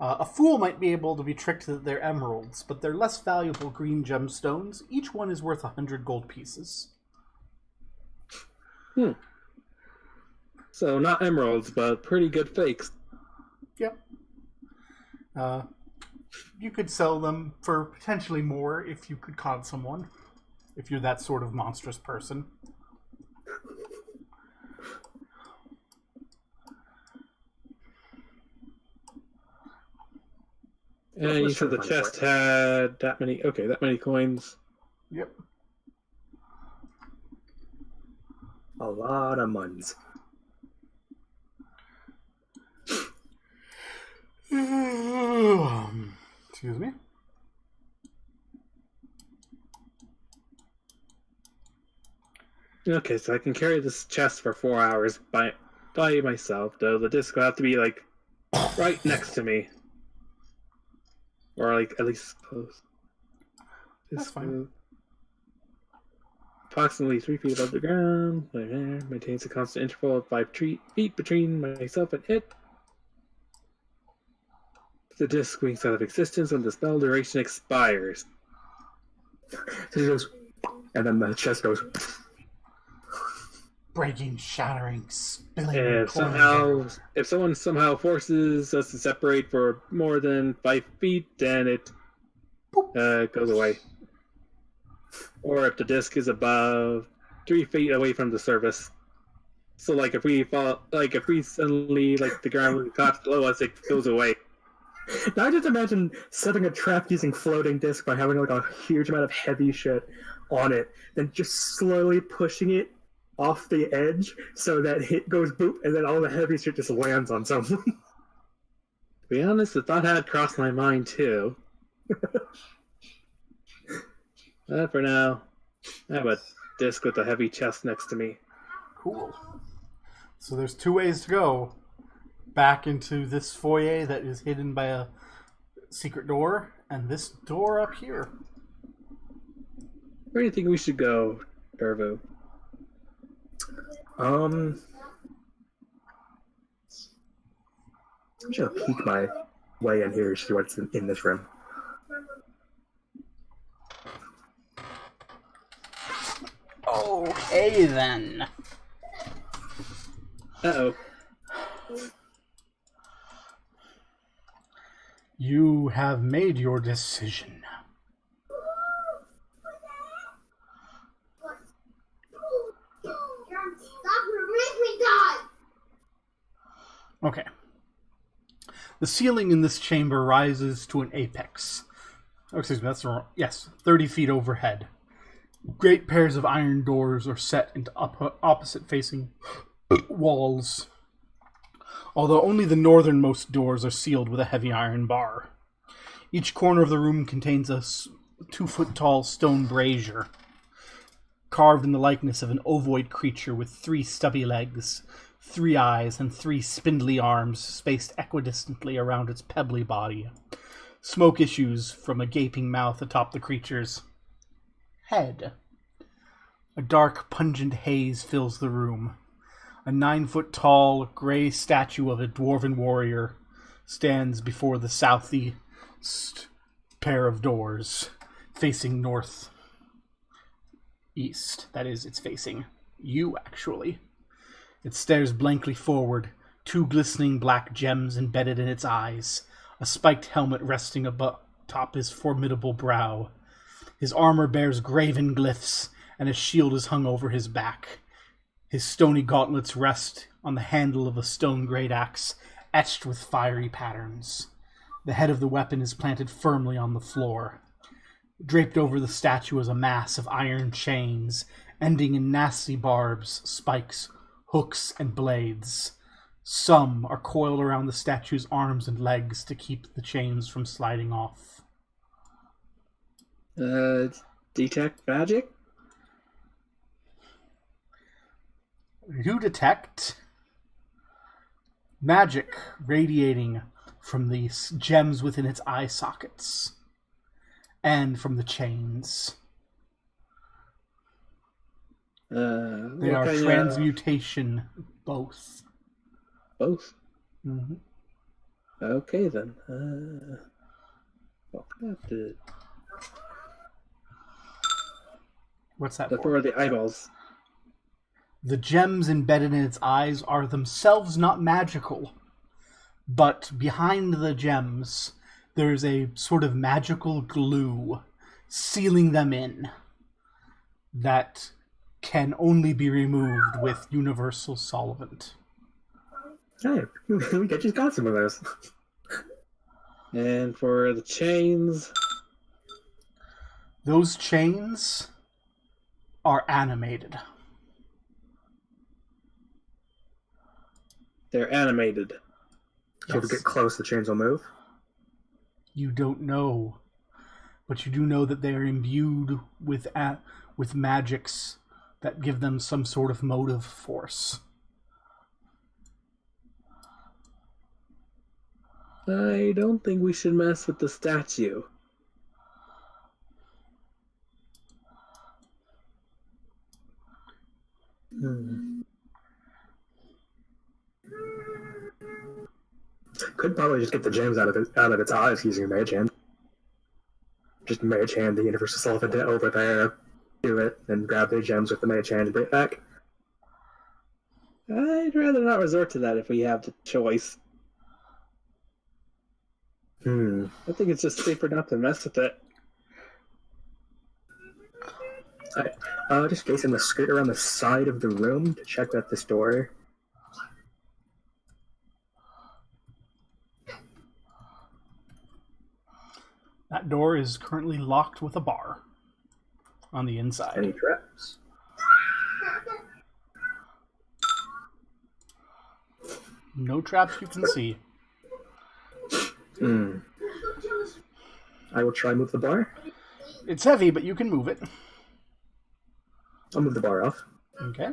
A fool might be able to be tricked that they're emeralds, but they're less valuable green gemstones. Each one is worth 100 gold pieces. So, not emeralds, but pretty good fakes. Yep. You could sell them for potentially more if you could con someone. If you're that sort of monstrous person. And you said the chest had that many coins. Yep. A lot of muns. Excuse me. Okay, so I can carry this chest for 4 hours by myself, though the disc will have to be, like, right next to me. Or, like, at least close. That's fine. Approximately 3 feet above the ground. Maintains a constant interval of 5 feet between myself and it. The disc winks out of existence when the spell duration expires. So he goes, and then the chest goes. Breaking, shattering, spilling. If someone somehow forces us to separate for more than 5 feet, then it goes away. Or if the disc is above 3 feet away from the surface. So, like, if we suddenly, like, the ground caught below us, it goes away. Now I just imagine setting a trap using floating disc by having like a huge amount of heavy shit on it, then just slowly pushing it off the edge so that it goes boop, and then all the heavy shit just lands on someone. To be honest, the thought had crossed my mind too. But for now, I have a disc with a heavy chest next to me. Cool. So there's 2 ways to go. Back into this foyer that is hidden by a secret door, and this door up here. Where do you think we should go, Dervu? I'm just gonna peek my way in here to see what's in this room. Okay then. Uh-oh. You have made your decision. Okay. The ceiling in this chamber rises to an apex. Oh, excuse me, that's wrong. Yes, 30 feet overhead. Great pairs of iron doors are set into opposite-facing walls, although only the northernmost doors are sealed with a heavy iron bar. Each corner of the room contains a 2-foot-tall stone brazier, carved in the likeness of an ovoid creature with 3 stubby legs, 3 eyes, and 3 spindly arms spaced equidistantly around its pebbly body. Smoke issues from a gaping mouth atop the creature's head. A dark, pungent haze fills the room. A 9-foot-tall, gray statue of a dwarven warrior stands before the southeast pair of doors, facing north-east. That is, it's facing You, actually. It stares blankly forward, 2 glistening black gems embedded in its eyes, a spiked helmet resting atop his formidable brow. His armor bears graven glyphs, and a shield is hung over his back. His stony gauntlets rest on the handle of a stone great axe, etched with fiery patterns. The head of the weapon is planted firmly on the floor. Draped over the statue is a mass of iron chains, ending in nasty barbs, spikes, hooks, and blades. Some are coiled around the statue's arms and legs to keep the chains from sliding off. Detect magic? You detect magic radiating from the gems within its eye sockets and from the chains. They are transmutation, both. Both? Mm-hmm. Okay, then. I'll have to What's that look for? for the eyeballs. The gems embedded in its eyes are themselves not magical, but behind the gems there's a sort of magical glue sealing them in that can only be removed with universal solvent. Hey, we just got some of those. And for the chains, Those chains are animated. they're animated. If we get close, the chains will move. You don't know, but you do know that they are imbued with magics that give them some sort of motive force. I don't think we should mess with the statue. Could probably just get the gems out of its eyes using Mage Hand. Just Mage Hand the Universal Solvent over there, do it, and grab the gems with the Mage Hand and bring it back. I'd rather not resort to that if we have the choice. I think it's just safer not to mess with it. Just Jason, the skirt around the side of the room to check out this door. That door is currently locked with a bar on the inside. Any traps? No traps you can see. I will try and move the bar. It's heavy, but you can move it. I'll move the bar off. Okay.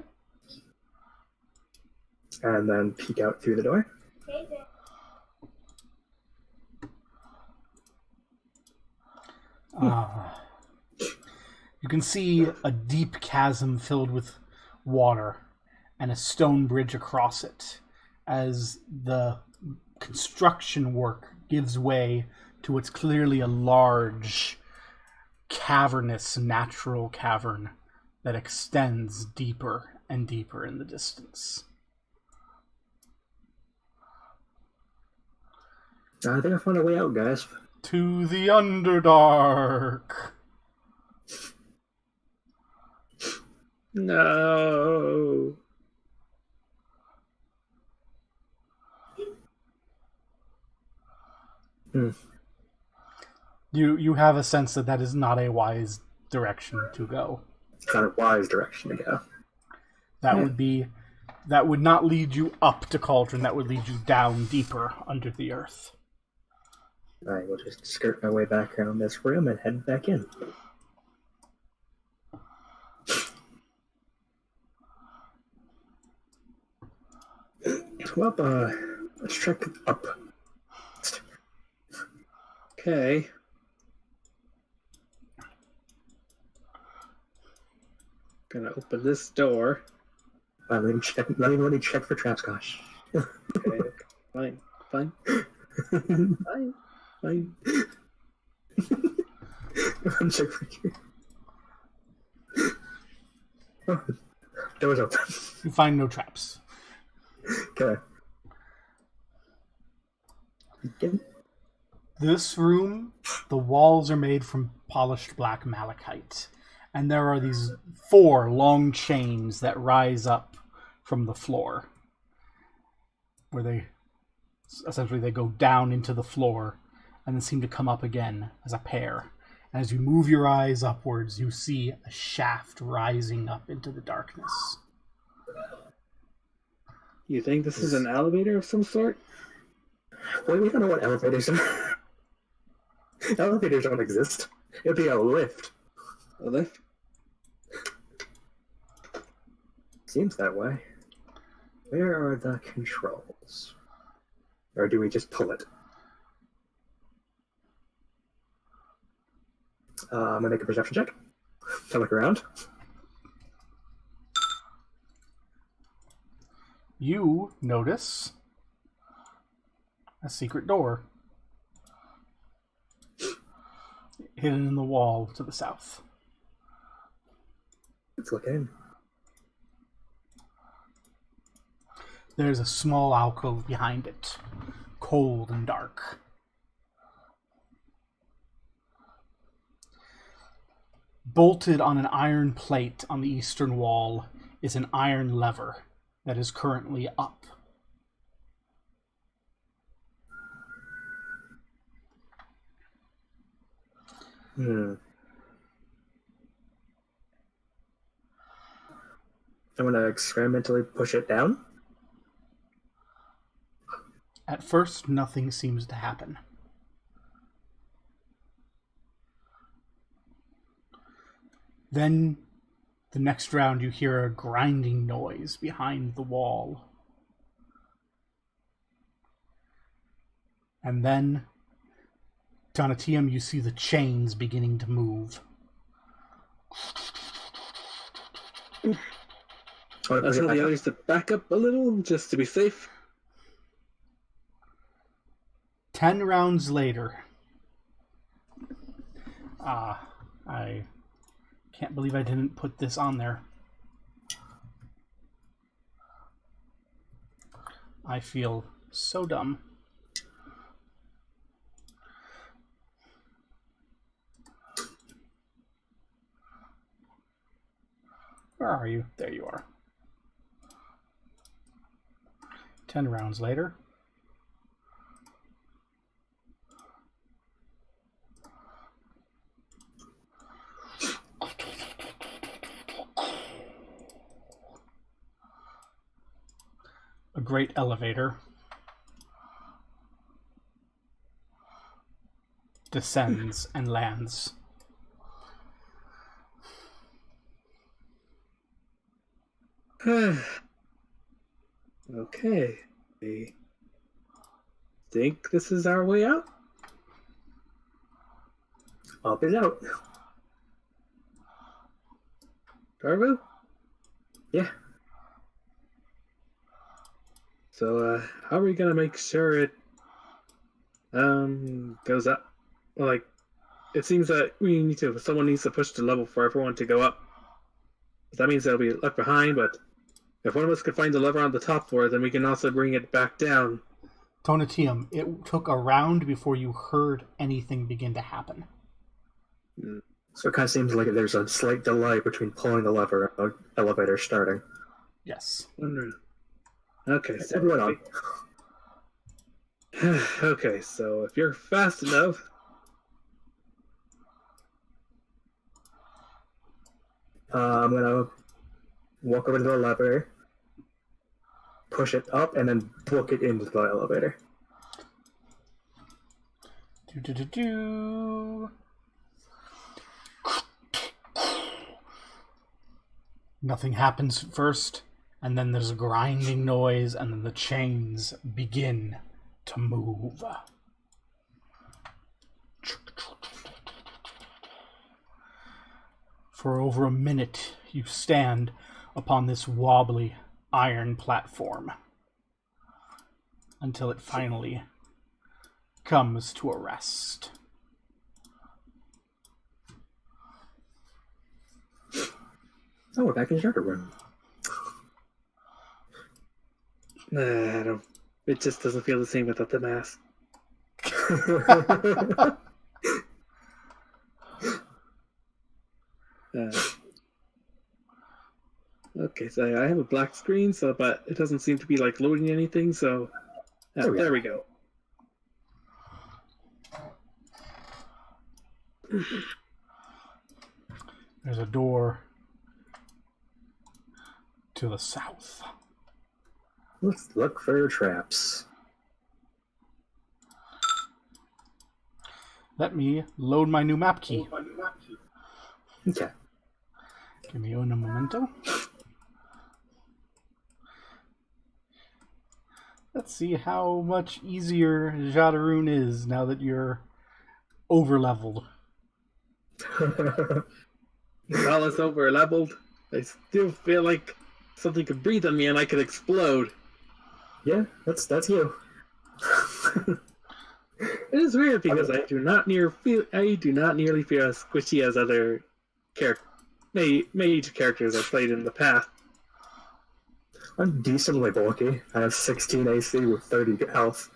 And then peek out through the door. You can see a deep chasm filled with water and a stone bridge across it as the construction work gives way to what's clearly a large, cavernous, natural cavern that extends deeper and deeper in the distance. I think I found a way out, guys. To the Underdark. No. You have a sense that is not a wise direction to go. It's not a wise direction to go. That would not lead you up to Cauldron, that would lead you down deeper under the earth. I will just skirt my way back around this room and head back in. Well, let's check up. Okay. Gonna open this door. Let me check for traps, gosh. Okay. Fine. Fine. I'm check for you. Door's open. You find no traps. Okay. Again? This room, the walls are made from polished black malachite, and there are these 4 long chains that rise up from the floor, where they go down into the floor and then seem to come up again as a pair. And as you move your eyes upwards, you see a shaft rising up into the darkness. You think this is an elevator of some sort? Wait, we don't know what elevators are. Elevators don't exist. It'd be a lift. A lift? Seems that way. Where are the controls? Or do we just pull it? I'm gonna make a perception check to look around. You notice a secret door hidden in the wall to the south. Let's look in. There's a small alcove behind it, cold and dark. Bolted on an iron plate on the eastern wall is an iron lever that is currently up. I'm gonna experimentally push it down. At first, nothing seems to happen. Then, the next round, you hear a grinding noise behind the wall. And then, Donatium, you see the chains beginning to move. I'll tell the others to back up a little, just to be safe. 10 rounds later. I can't believe I didn't put this on there. I feel so dumb. Where are you? There you are. 10 rounds later. A great elevator descends and lands. Okay. I think this is our way out. Up is out. Darvo? Yeah. So, how are we gonna make sure it goes up? Like, it seems that someone needs to push the level for everyone to go up. That means they'll be left behind, but if one of us could find the lever on the top floor, then we can also bring it back down. Tonatium, it took a round before you heard anything begin to happen. So it kind of seems like there's a slight delay between pulling the lever and the elevator starting. Yes. Okay, so Everyone on. Okay, so if you're fast enough, I'm gonna walk over to the elevator, push it up, and then book it into the elevator. Nothing happens at first, and then there's a grinding noise, and then the chains begin to move. For over a minute, you stand upon this wobbly iron platform until it finally comes to a rest. Oh, we're back in the shelter room. Nah, I don't. It just doesn't feel the same without the mask. Uh, okay, so I have a black screen, but it doesn't seem to be like loading anything. So there we go. There's a door to the south. Let's look for traps. Let me load my new map key. Okay. Give me un momento. Let's see how much easier Jadaroon is now that you're over-leveled. While it's over leveled, I still feel like something could breathe on me and I could explode. Yeah, that's you. It is weird because I do not nearly feel as squishy as other mage characters I've played in the past. I'm decently bulky. I have 16 AC with 30 health.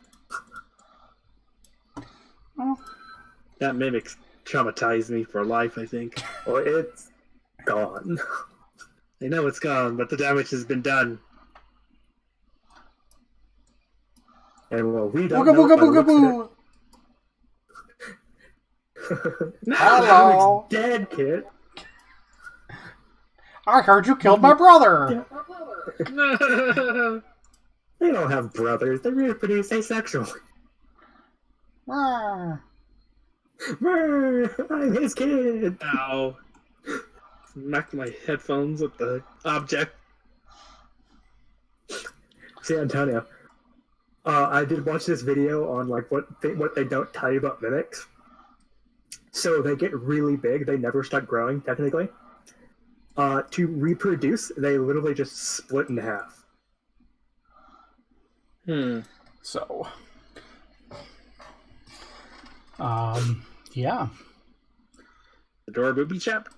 Oh. That mimic's traumatized me for life, I think. Well, it's gone. I know it's gone, but the damage has been done. And well, we don't Booga know booga by the booga looks boo! of it. Hello! Alex dead, kid. I heard you killed my brother! They don't have brothers. They reproduce asexually. Ah. I'm his kid. Ow. Smacked my headphones with the object. See, Antonio, I did watch this video on like what they don't tell you about mimics. So they get really big. They never start growing, technically. To reproduce, they literally just split in half. So, yeah. The door booby chap?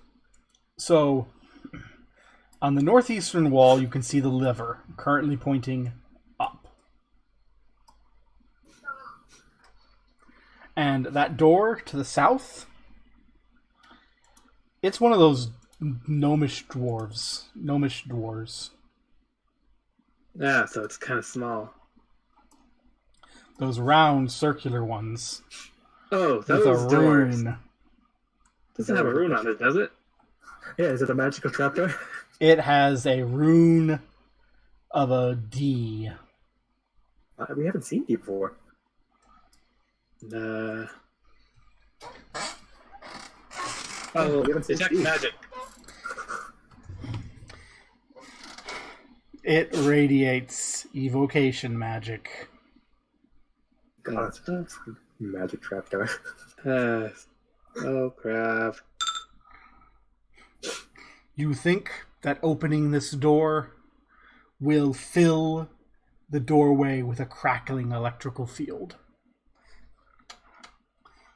So, on the northeastern wall, you can see the lever currently pointing up. And that door to the south, it's one of those gnomish dwarves. Yeah, so it's kind of small. Those round, circular ones. Oh, With those a doors. rune. Doesn't have a rune on it, does it? Yeah, is it a magical trapdoor? It has a rune of a D. We haven't seen D before. Oh, we haven't seen detect D. magic. It radiates evocation magic. God, magic trapdoor. Oh, crap. You think that opening this door will fill the doorway with a crackling electrical field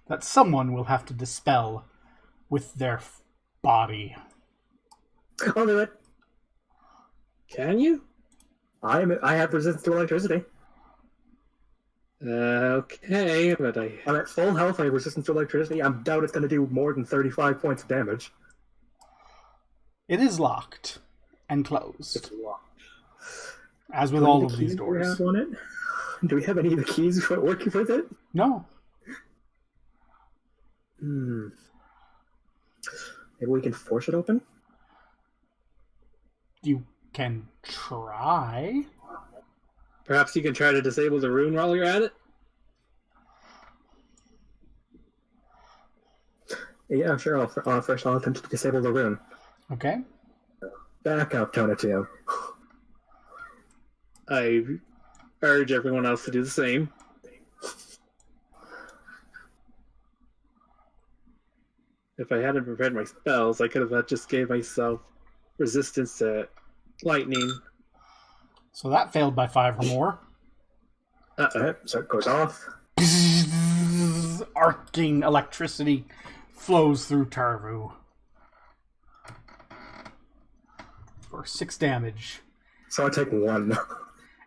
that someone will have to dispel with their body. I'll do it. Can you? I have resistance to electricity. Okay, but I'm at full health. I have resistance to electricity. I doubt it's going to do more than 35 points of damage. It is locked and closed, It's locked. as with all of these Do we doors. have on it? Do we have any of the keys working with it? No. Maybe we can force it open? You can try. perhaps you can try to disable the rune while you're at it? Yeah, sure. First I'll attempt to disable the rune. Okay. Back up, Tonatiuh. I urge everyone else to do the same. If I hadn't prepared my spells, I could have just gave myself resistance to lightning. So that failed by 5 or more. Alright, so it goes off. Arcing electricity flows through Tarvu. For 6 damage. So I take 1.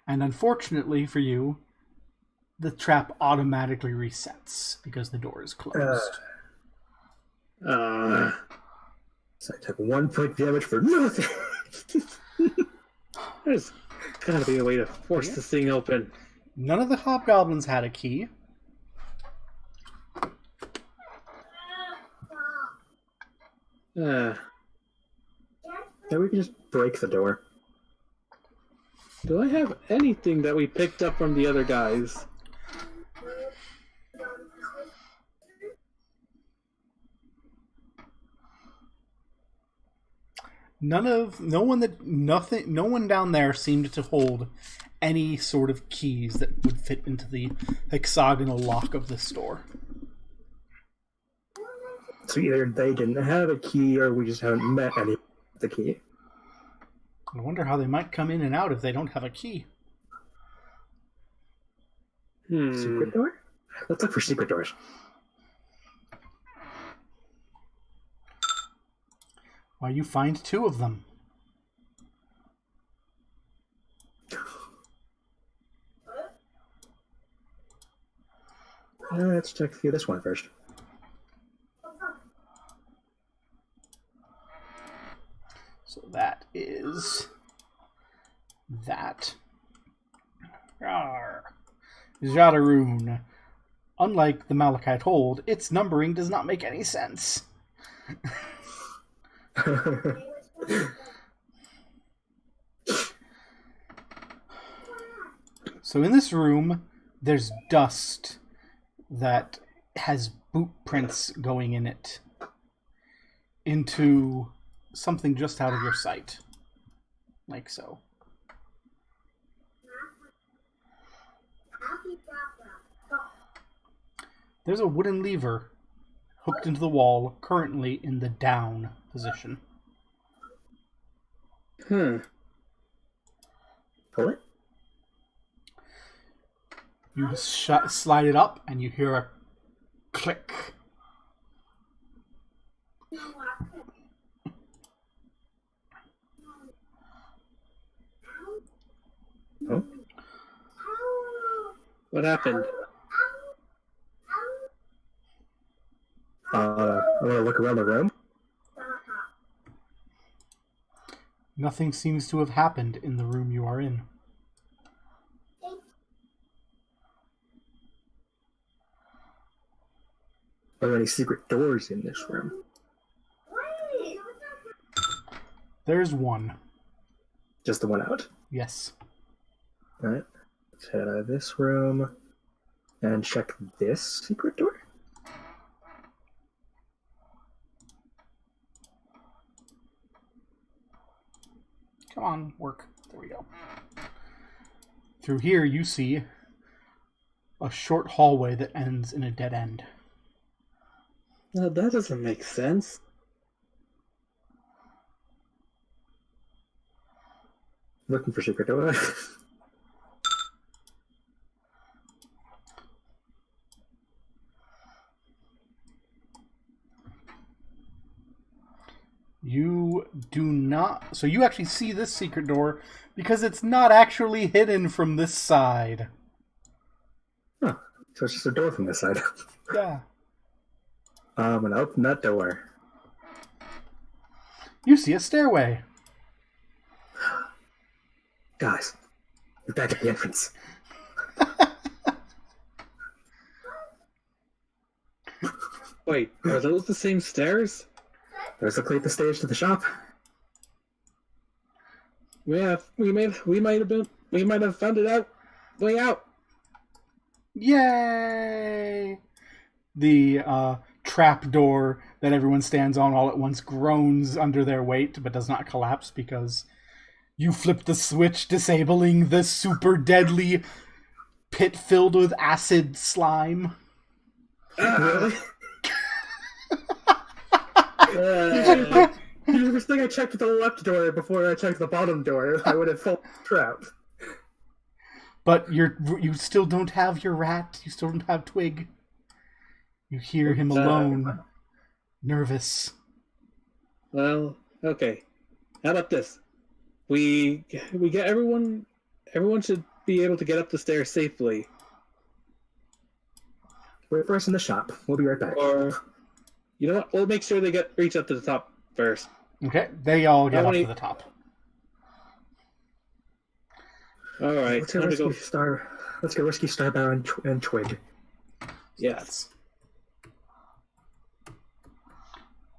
And unfortunately for you, the trap automatically resets because the door is closed. So I took 1 point damage for nothing. There's gotta be a way to force this thing open. None of the hobgoblins had a key. Yeah, we can just break the door. Do I have anything that we picked up from the other guys? No one down there seemed to hold any sort of keys that would fit into the hexagonal lock of this door. So either they didn't have a key or we just haven't met any with the key. I wonder how they might come in and out if they don't have a key. Secret door? Let's look for secret doors. Why, you find 2 of them. Let's check through this one first. So that is that. Jadaroon. Unlike the Malachite Hold, its numbering does not make any sense. So in this room, there's dust that has boot prints going in it into something just out of your sight. Like so. There's a wooden lever hooked into the wall, currently in the down position. Pull it? You slide it up, and you hear a click. Oh? What happened? I want to look around the room. Nothing seems to have happened in the room you are in. Are there any secret doors in this room? There's one. Just the one out. Yes. Alright. Let's head out of this room and check this secret door. Come on, work. There we go. Through here, you see a short hallway that ends in a dead end. No, that doesn't make sense. Looking for secret door. You do not... So you actually see this secret door because it's not actually hidden from this side. Huh. So it's just a door from this side. Yeah. I'm gonna open that door. You see a stairway. Guys, we're back at the entrance. Wait, are those the same stairs? There's the the stage to the shop. We might have found it out. Way out. Yay! The trap door that everyone stands on all at once groans under their weight, but does not collapse because you flipped the switch, disabling the super deadly pit filled with acid slime. Really? The first thing I checked the left door before I checked the bottom door. I would have felt trapped. But you still don't have your rat. You still don't have Twig. You hear him alone, nervous. Well, okay. How about this? We get everyone. Everyone should be able to get up the stairs safely. Wait for us in the shop. We'll be right back. Or, you know what? We'll make sure they reach up to the top first. Okay, they all get How up many- to the top. All right, Let's go time to rescue go. Let's go rescue Starbow and Twig. Yes.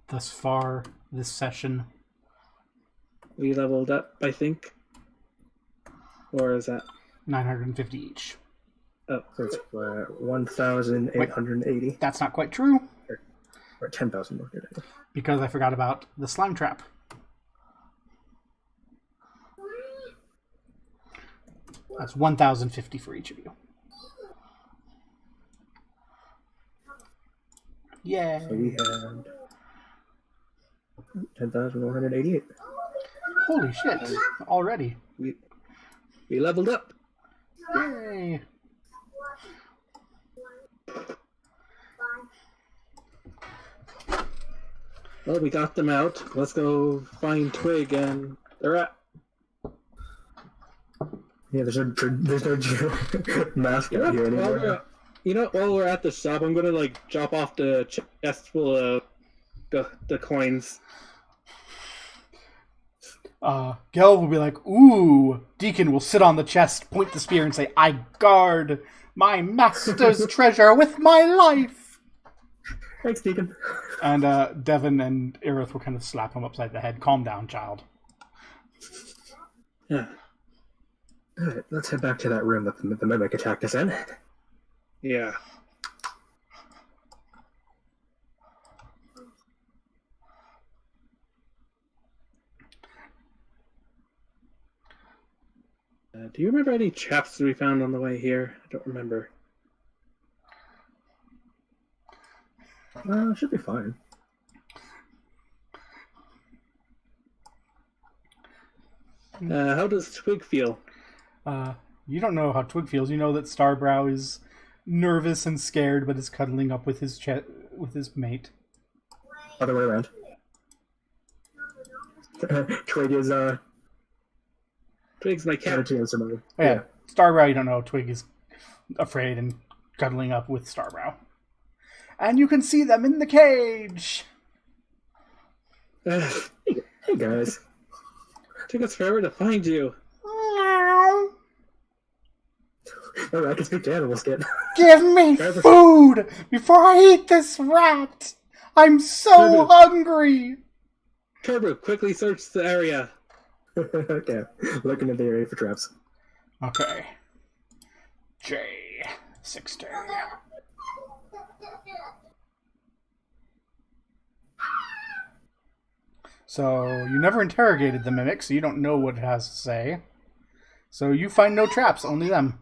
Thus far, this session. We leveled up, I think. Or is that? 950 each. Oh, So it's 1,880 That's not quite true, or 10,000 more. because I forgot about the slime trap. That's 1,050 for each of you. Yay! So we had 10,188. Holy shit! Already. we leveled up. Yay! Well, we got them out. Let's go find Twig and the rat. Yeah, there's no mascot here anymore. While we're at the shop, I'm gonna like drop off the chest full of the coins. Gel will be like, ooh, Deacon will sit on the chest, point the spear, and say, I guard my master's treasure with my life! Thanks, Deacon. And Devin and Aerith will kind of slap him upside the head. Calm down, child. Yeah. Alright, let's head back to that room that the mimic attacked us in. Yeah. Do you remember any traps we found on the way here? I don't remember. Should be fine. How does Twig feel? You don't know how Twig feels. You know that Starbrow is nervous and scared, but is cuddling up with his with his mate. Other way around. Twig is Twig's my cat. attitude and somebody. Oh, yeah. Starbrow, you don't know. Twig is afraid and cuddling up with Starbrow. And you can see them in the cage! Hey guys. Took us forever to find you. Oh, I can speak to animals, kid. Give me food before I eat this rat! I'm so hungry! Turbo, quickly search the area. Okay, looking at the area for traps. Okay. J60. So, you never interrogated the mimic, so you don't know what it has to say. So you find no traps, only them.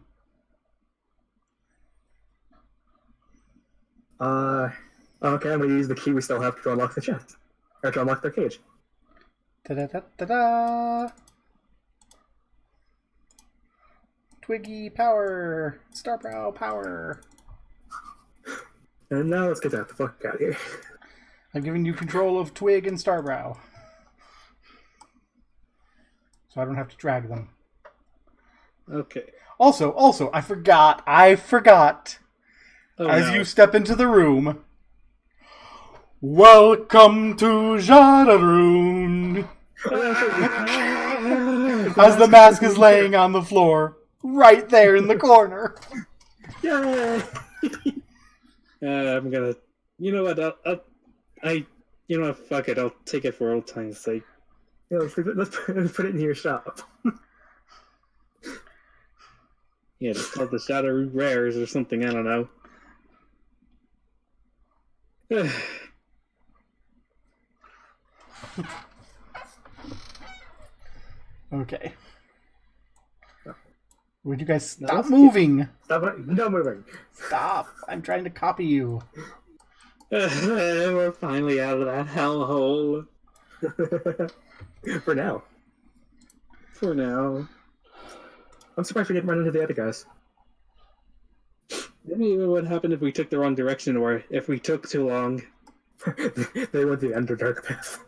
Okay, I'm gonna use the key we still have to unlock the chest. Or to unlock their cage. Da-da-da-da-da! Twiggy power! Starbrow power! And now let's get that the fuck out of here. I've given you control of Twig and Starbrow. So I don't have to drag them. Okay. Also, I forgot. Oh, As no. you step into the room, welcome to Jadaroon. As the mask is laying on the floor, right there in the corner. Yay! I'm gonna. You know what? You know what? Fuck it. I'll take it for old time's sake. Yeah, let's put it in your shop. Yeah, it's called the Shadow Rares or something. I don't know. Okay. Would you guys stop let's moving? Stop! No moving. Stop. I'm trying to copy you. We're finally out of that hellhole. For now. For now. I'm surprised we didn't run into the other guys. Maybe what would happen if we took the wrong direction or if we took too long. They went the Underdark path.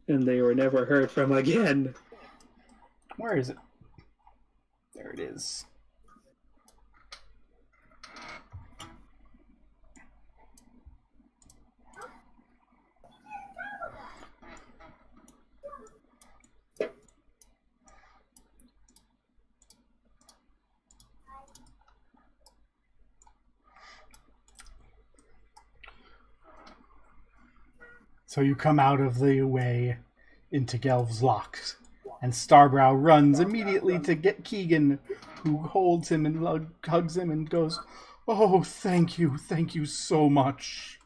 And they were never heard from again. Where is it? There it is. So you come out of the way into Gelv's Locks, and Starbrow runs immediately to get Keegan, who holds him and hugs him and goes, "Oh, thank you so much.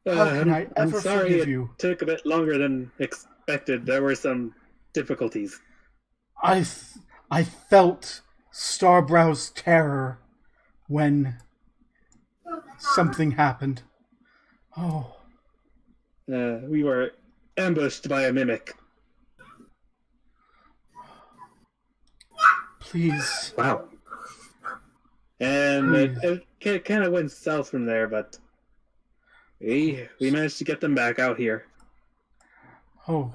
How can I I'm ever sorry forgive it you? took a bit longer than expected. There were some difficulties. I felt Starbrow's terror when something happened. Oh, We were ambushed by a mimic. please, Wow. And it kind of went south from there, but we managed to get them back out here. oh,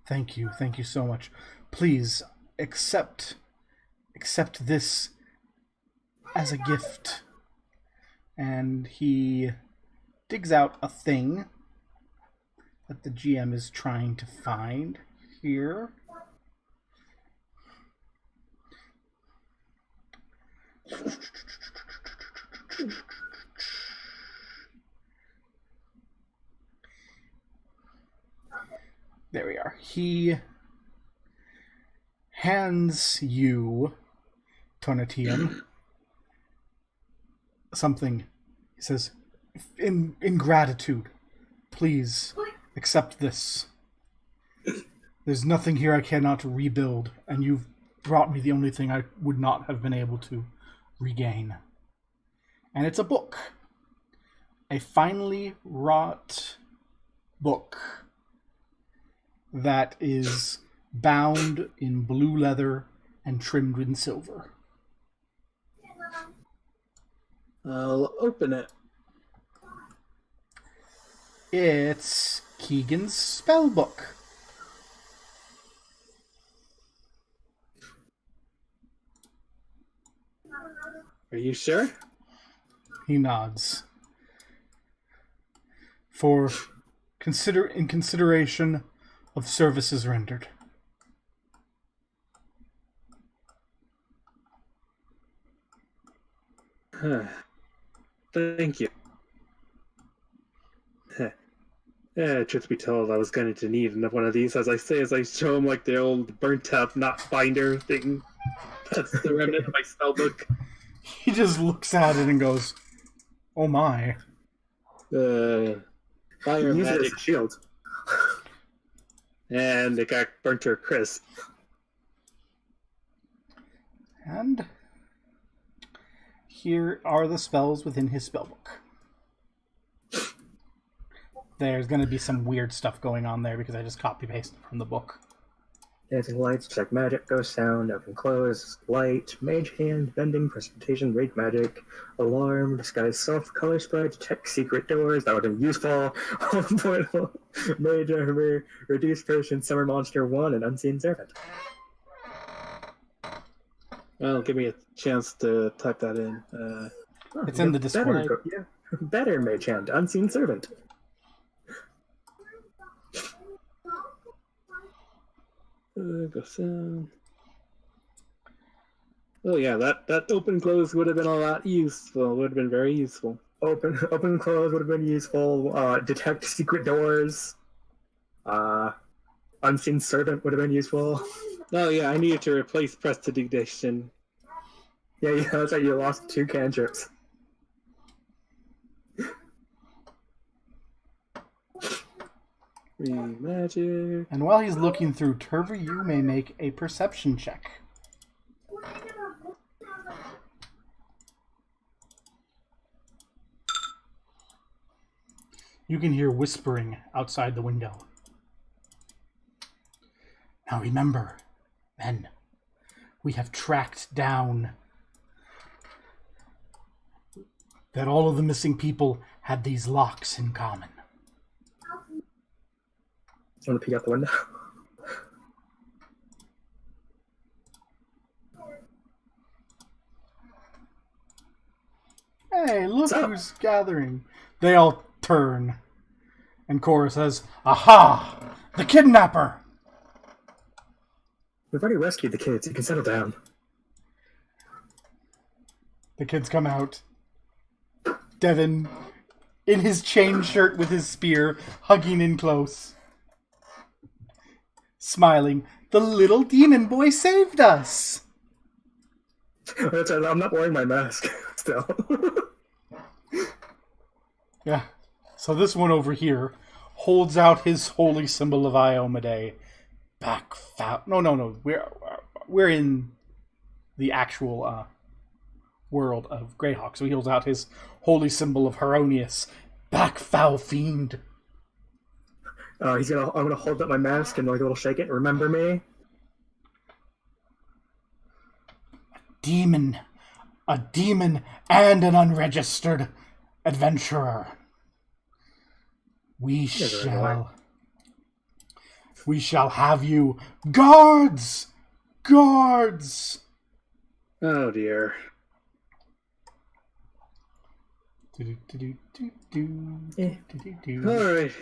thank you so much. Please accept this as a gift." And he digs out a thing that the GM is trying to find here. There we are. He hands you, Tonatium, something. He says, in gratitude, please accept this. There's nothing here I cannot rebuild, and you've brought me the only thing I would not have been able to regain. And it's a book. A finely wrought book that is bound in blue leather and trimmed in silver. I'll open it. It's Keegan's spell book. Are you sure? He nods. For in consideration of services rendered. Thank you. Truth be told, I was going to need one of these, as I show him like the old burnt up knot binder thing. That's the remnant of my spellbook. He just looks at it and goes, "Oh my." Fire Use it as magic, a shield. and it got burnt to a crisp. And here are the spells within his spellbook. There's going to be some weird stuff going on there because I just copy-pasted from the book. Dancing lights, check magic, ghost sound, open close, light, mage hand, bending, precipitation, rage magic, alarm, disguise self, color spread, detect secret doors, that would have been useful, portal, mage armor, reduce potion, summer monster 1, and unseen servant. Well, give me a chance to type that in. It's in the Discord. Better mage hand, unseen servant. Go sound. Oh yeah, that open close would have been a lot useful. Would have been very useful. Open close would have been useful. Detect secret doors. Unseen servant would have been useful. Oh yeah, I needed to replace prestidigitation. Yeah, that's right. You lost 2 cantrips. Magic. And while he's looking through, Turver, you may make a perception check. You can hear whispering outside the window. Now remember, men, we have tracked down that all of the missing people had these locks in common. I want to peek out the window. Hey, look So- who's gathering. They all turn. And Cora says, Aha! The kidnapper! We've already rescued the kids. You can settle down. The kids come out. Devin, in his chain shirt with his spear, hugging in close. Smiling. The little demon boy saved us! I'm not wearing my mask still. Yeah. So this one over here holds out his holy symbol of Iomade. No. We're in the actual world of Greyhawk. So he holds out his holy symbol of Heronius. Back, foul fiend. I'm gonna hold up my mask and like a little shake it. Remember me? A demon and an unregistered adventurer. We shall have you. Guards! Guards! Oh dear. Alright.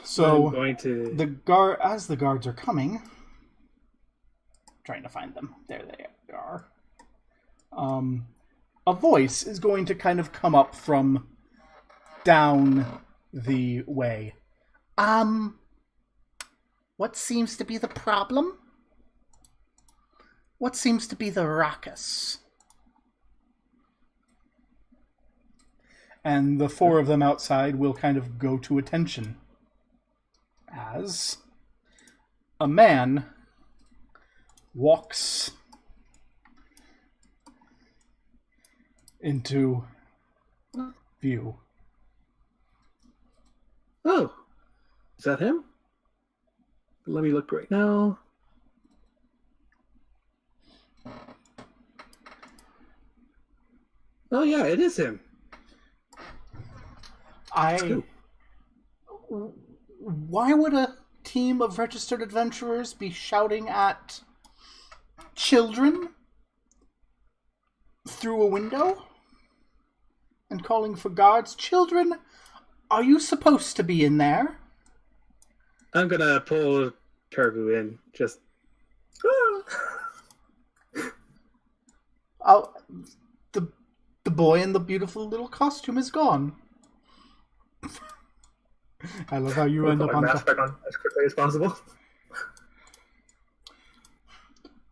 So I'm going to... as the guards are coming, trying to find them. There they are. A voice is going to kind of come up from down the way. What seems to be the problem? What seems to be the ruckus? And the four of them outside will kind of go to attention as a man walks into view. Oh! Is that him? Let me look right now. Oh yeah, it is him. Why would a team of registered adventurers be shouting at children through a window and calling for guards? Children, are you supposed to be in there? I'm gonna pull Turbu in. Just... Oh, the boy in the beautiful little costume is gone. I love how you end Put up my on mask back on as quickly as possible.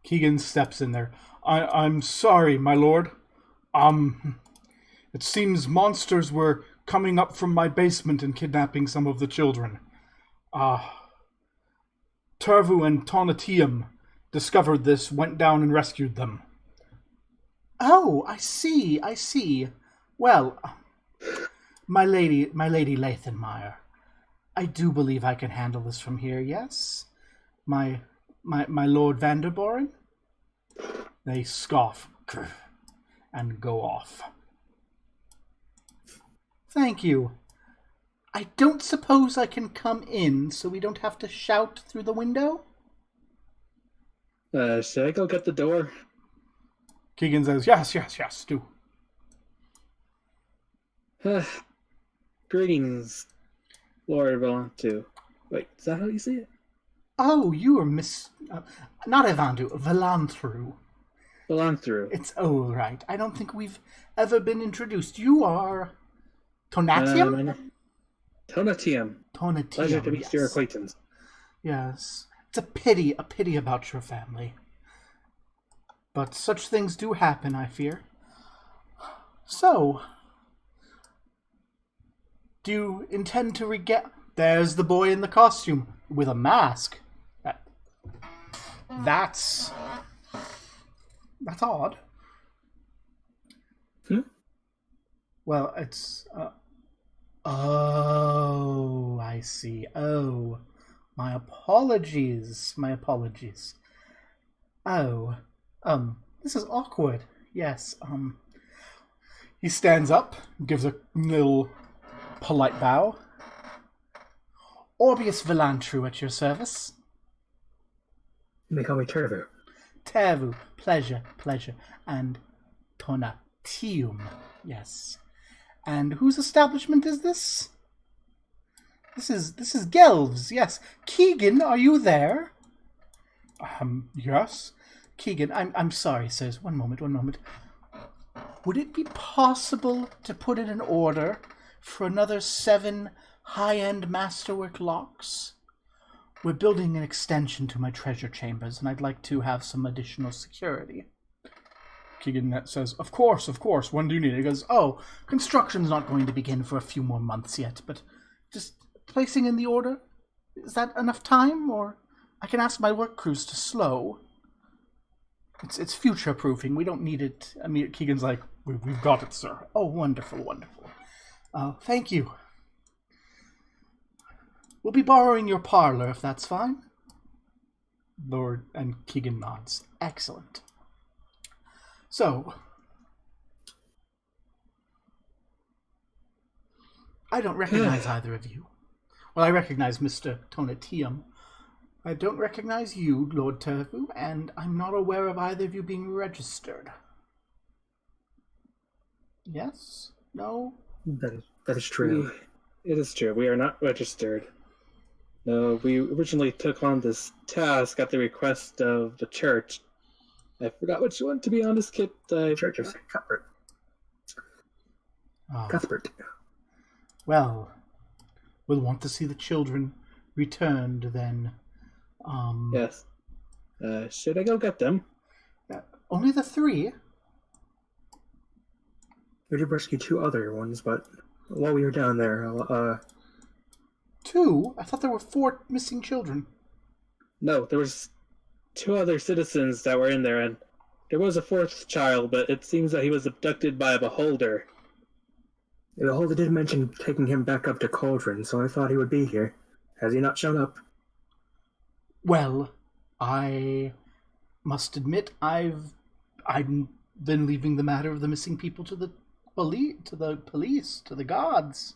Keegan steps in there. I'm sorry, my lord. It seems monsters were coming up from my basement and kidnapping some of the children. Turvu and Tonatium discovered this, went down and rescued them. Oh, I see. Well, my lady Lathenmeyer, I do believe I can handle this from here, yes? My Lord Vanderboren? They scoff and go off. Thank you. I don't suppose I can come in so we don't have to shout through the window? Should I go get the door? Keegan says, yes, do. Greetings, Lord Valantu. Wait, is that how you say it? Oh, you are not Evandu, Valanthru. Valantu. It's all right. I don't think we've ever been introduced. You are Tonatium? Tonatium. Tonatium, Pleasure to meet yes. your acquaintance. Yes. It's a pity about your family. But such things do happen, I fear. So, do you intend to There's the boy in the costume with a mask. That's odd. Well, it's... Oh, I see. Oh, my apologies. Oh, this is awkward. Yes, he stands up, gives a little polite bow. Orbius Vilantru at your service. They call me Turvu. Tevu, pleasure, and Tonatium, yes. And whose establishment is this? This is Gelv's, yes. Keegan, are you there? Yes. Keegan, I'm sorry, sirs. One moment. Would it be possible to put in an order for another 7 high-end masterwork locks? We're building an extension to my treasure chambers, and I'd like to have some additional security. Keegan says, Of course. When do you need it? He goes, construction's not going to begin for a few more months yet, but just placing in the order, is that enough time? Or I can ask my work crews to slow. It's future-proofing. We don't need it. I mean, Keegan's like, we've got it, sir. Oh, wonderful. Thank you. We'll be borrowing your parlor, if that's fine. Lord and Keegan nods. Excellent. So, I don't recognize either of you. Well, I recognize Mr. Tonatium. I don't recognize you, Lord Tervu, and I'm not aware of either of you being registered. Yes? No? That is true. It is true. We are not registered. No, we originally took on this task at the request of the church. I forgot which one, to be honest, Kit. Church of St. Cuthbert. Cuthbert. Well, we'll want to see the children returned then. Yes. Should I go get them? Only the 3? We did rescue 2 other ones, but while we were down there, 2? I thought there were 4 missing children. No, there was 2 other citizens that were in there, and there was a 4th child, but it seems that he was abducted by a beholder. The beholder did mention taking him back up to Cauldron, so I thought he would be here. Has he not shown up? Well, I must admit I've been leaving the matter of the missing people to the police, to the gods.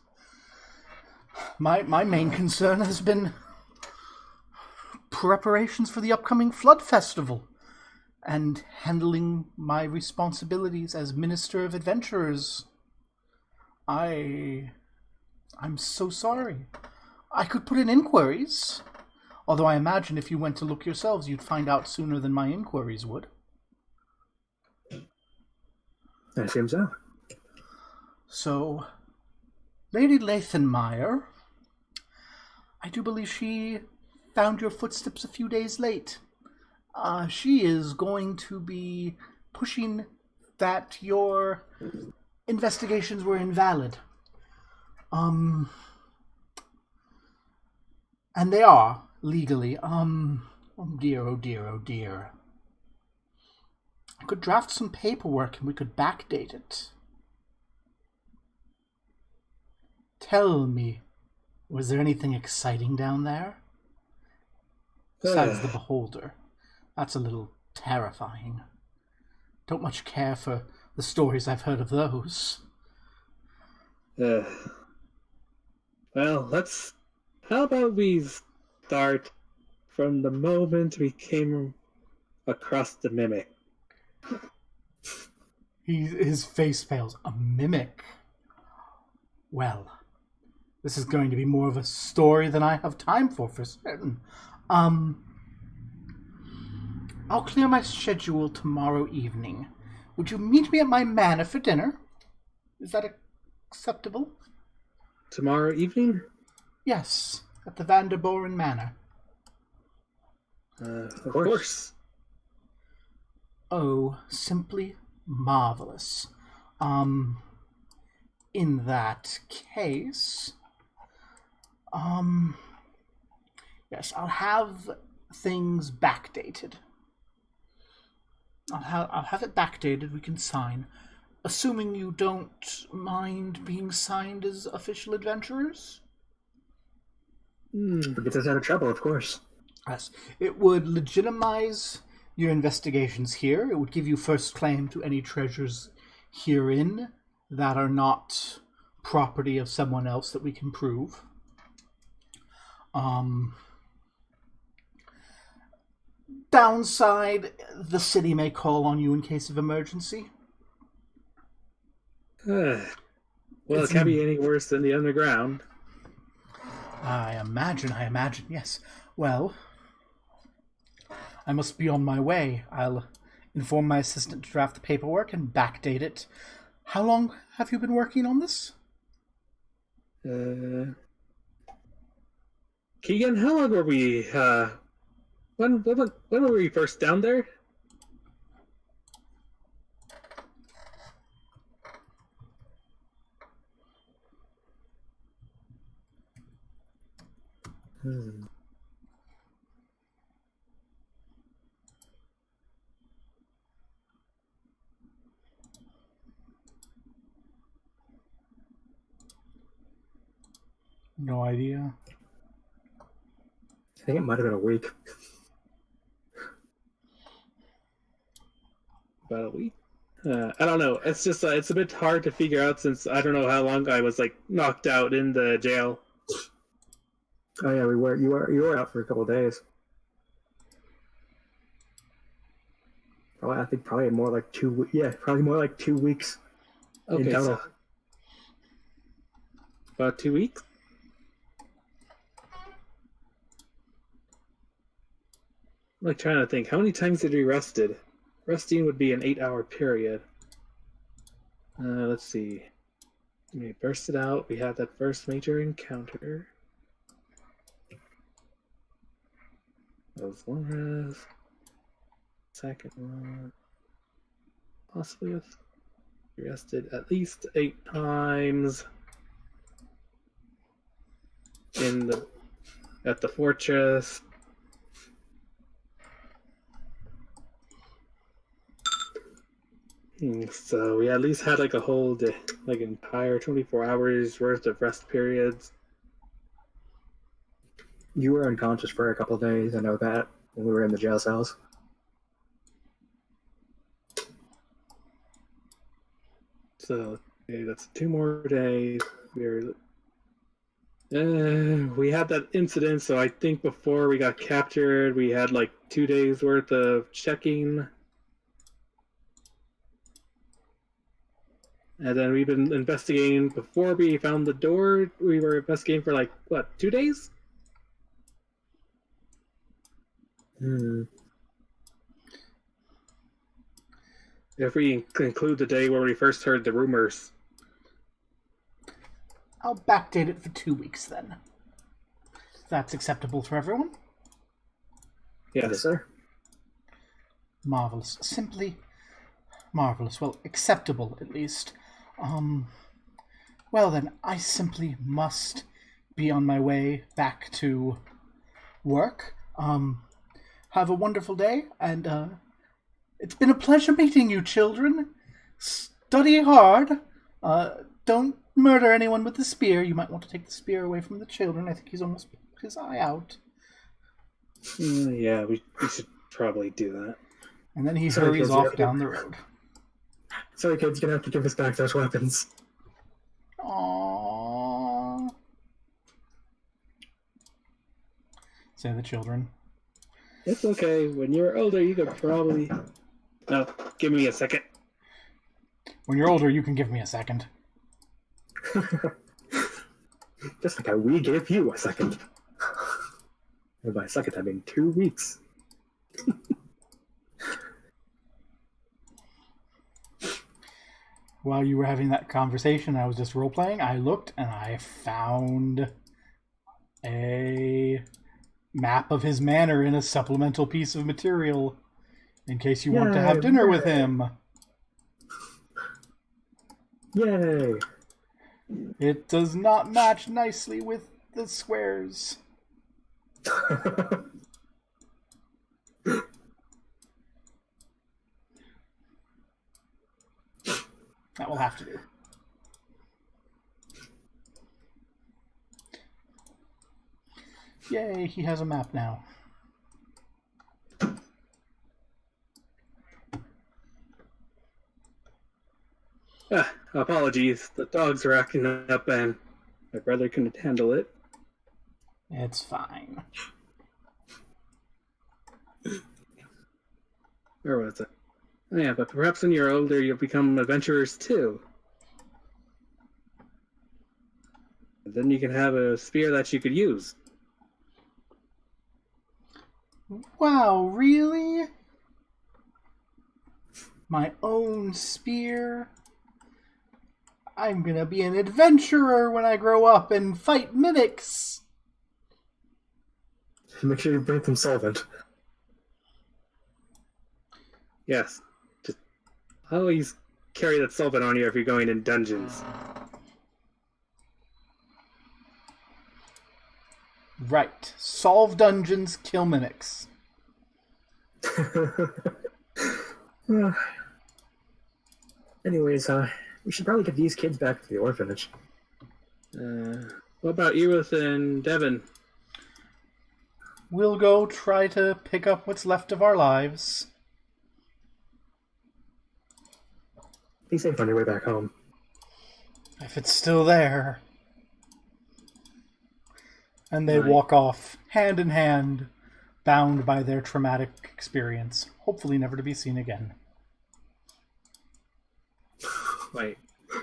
My main concern has been preparations for the upcoming Flood Festival and handling my responsibilities as Minister of Adventurers. I'm so sorry. I could put in inquiries, although I imagine if you went to look yourselves, you'd find out sooner than my inquiries would. I assume so. So, Lady Lathenmeyer, I do believe she found your footsteps a few days late. She is going to be pushing that your investigations were invalid. And they are, legally. Oh dear. I could draft some paperwork and we could backdate it. Tell me, was there anything exciting down there? Besides the beholder. That's a little terrifying. Don't much care for the stories I've heard of those. Well, how about we start from the moment we came across the mimic? His face pales. A mimic? Well, this is going to be more of a story than I have time for certain. I'll clear my schedule tomorrow evening. Would you meet me at my manor for dinner? Is that acceptable? Tomorrow evening? Yes, at the Vanderboren Manor. Of course. Oh, simply marvelous. In that case, yes, I'll have things backdated. I'll have it backdated. We can sign, assuming you don't mind being signed as official adventurers. It gets us out of trouble, of course. Yes, it would legitimize your investigations here. It would give you first claim to any treasures herein that are not property of someone else that we can prove. downside, the city may call on you in case of emergency. Well, it can't be any worse than the underground. I imagine, yes. Well, I must be on my way. I'll inform my assistant to draft the paperwork and backdate it. How long have you been working on this? Keegan, how long were we, when were we first down there? No idea. I think it might have been a week. About a week? I don't know. It's just, it's a bit hard to figure out since I don't know how long I was, like, knocked out in the jail. Oh yeah, you were out for a couple of days. Probably, I think probably more like 2. Yeah, probably more like 2 weeks in Okay, total. so about 2 weeks? I'm like trying to think. How many times did we rested? Resting would be an 8-hour period. Let's see. We bursted out. We had that first major encounter. That was one rest. Second one. Possibly we rested at least 8 times. At the fortress. So we at least had like a whole day, like an entire 24 hours worth of rest periods. You were unconscious for a couple of days. I know that when we were in the jail cells. So okay, that's 2 more days. We had that incident, so I think before we got captured, we had like 2 days worth of checking. And then we've been investigating. Before we found the door, we were investigating for like, what, 2 days? If we include the day where we first heard the rumors. I'll backdate it for 2 weeks then. That's acceptable for everyone? Yes, sir. Marvelous. Simply marvelous. Well, acceptable at least. Well then, I simply must be on my way back to work. Have a wonderful day, and it's been a pleasure meeting you, children. Study hard. Don't murder anyone with the spear. You might want to take the spear away from the children. I think he's almost poked his eye out. Yeah, we should probably do that. And then he hurries off down the road. Sorry, kids, you're gonna have to give us back those weapons. Aww. Say the children. It's okay. When you're older, you could probably... No, give me a second. When you're older, you can give me a second. Just like how we gave you a second. And by a second, I mean 2 weeks. While you were having that conversation, I was just role-playing. I looked, and I found a map of his manor in a supplemental piece of material in case you want to have dinner with him. Yay! It does not match nicely with the squares. That will have to do. Yay, he has a map now. Apologies. The dogs are acting up and my brother couldn't handle it. It's fine. Where was it? Oh, yeah, but perhaps when you're older, you'll become adventurers too. And then you can have a spear that you could use. Wow, really? My own spear? I'm gonna be an adventurer when I grow up and fight mimics. Make sure you bring some solvent. Yes. Just always carry that solvent on you if you're going in dungeons. Right. Solve dungeons, kill mimics. Anyways, we should probably get these kids back to the orphanage. What about Eruth and Devon? We'll go try to pick up what's left of our lives. Be safe on your way back home. If it's still there. And they Right. walk off, hand in hand, bound by their traumatic experience, hopefully never to be seen again. Wait,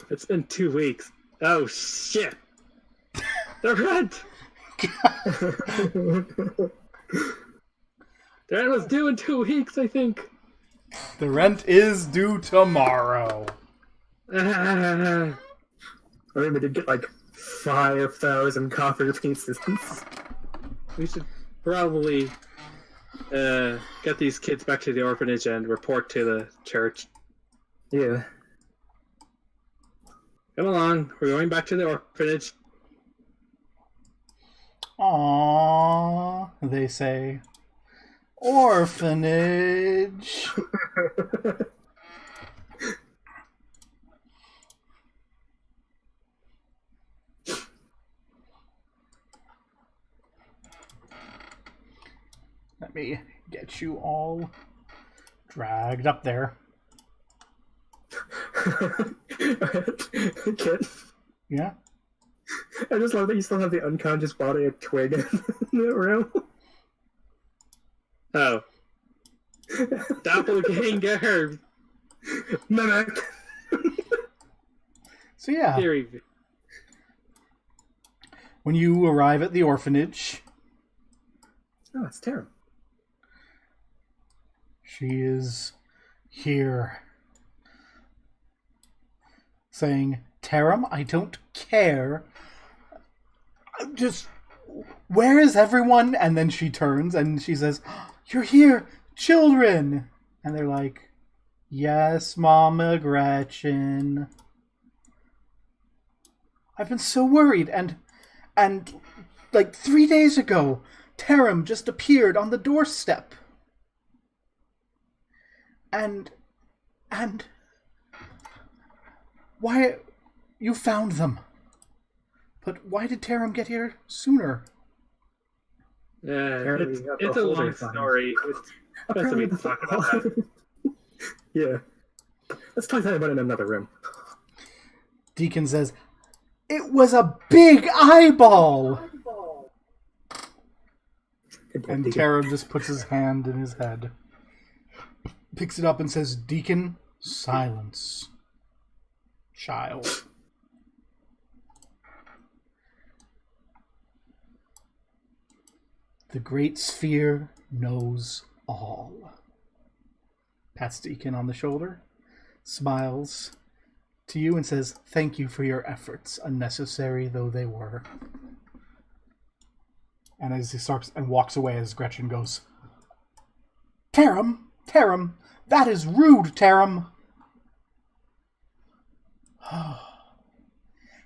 it's been 2 weeks. Oh shit! The rent! The rent was due in 2 weeks, I think. The rent is due tomorrow. I mean, we did get like 5,000 copper pieces. We should probably get these kids back to the orphanage and report to the church. Yeah. Come along, we're going back to the orphanage. Aww, they say. Orphanage. Let me get you all dragged up there. Kid, Yeah? I just love that you still have the unconscious body of Twig in the room. Oh. Doppelganger! Mimic! So yeah, Theory. when you arrive at the orphanage, Oh, it's Tara. she is here. Saying, Taram, I don't care. Just, where is everyone? And then she turns and she says, you're here, children! And they're like, yes, Mama Gretchen. I've been so worried, and like 3 days ago, Taram just appeared on the doorstep. And why you found them? But why did Taram get here sooner? It's a long story. It's best that we talk about that. Yeah. Let's talk about it in another room. Deacon says, it was a big eyeball! And Taram just puts his hand in his head. Picks it up and says, Deacon, silence. Child. The Great Sphere knows all. Pats Deacon on the shoulder, smiles to you and says, thank you for your efforts, unnecessary though they were. And as he starts and walks away, as Gretchen goes, Taram, that is rude, Taram.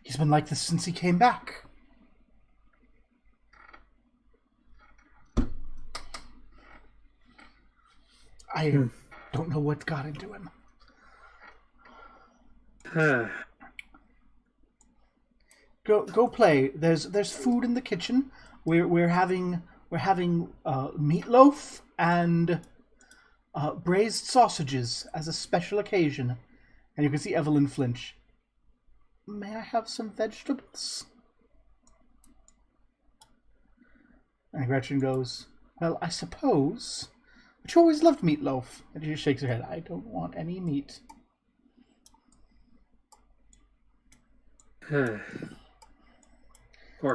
He's been like this since he came back. I don't know what got into him. Go play. There's food in the kitchen. We're having meatloaf and braised sausages as a special occasion. And you can see Evelyn flinch. May I have some vegetables? And Gretchen goes, well, I suppose. But you always loved meatloaf. And she shakes her head. I don't want any meat. Poor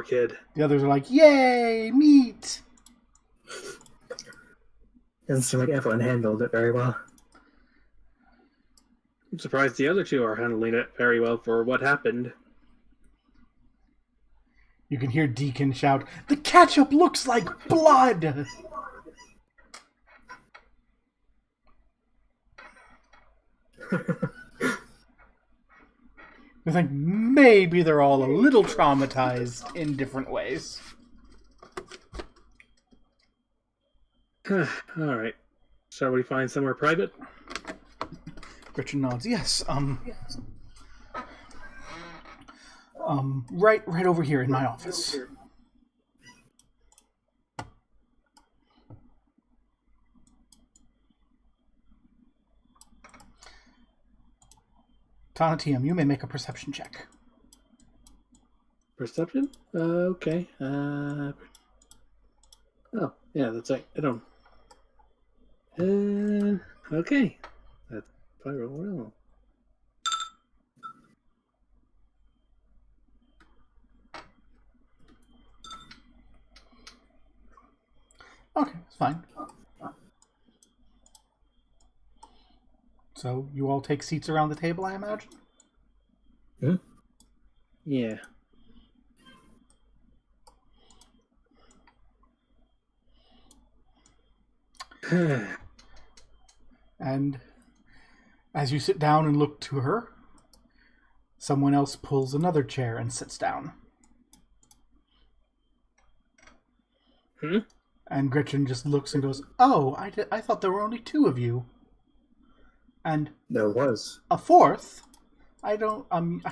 kid. The others are like, yay, meat! Doesn't seem like Evelyn handled it very well. I'm surprised the other two are handling it very well for what happened. You can hear Deacon shout, the ketchup looks like blood! I think maybe they're all a little traumatized in different ways. Alright. Shall we find somewhere private? Gretchen nods. Yes, right over here in my office. Tanatium, you may make a perception check. Perception? Okay. Oh, yeah, that's right. I don't... okay. That's probably well. Okay, it's fine. So, you all take seats around the table, I imagine? Hmm? Yeah. And as you sit down and look to her, someone else pulls another chair and sits down. And Gretchen just looks and goes, oh, I thought there were only two of you. And There was. a fourth? I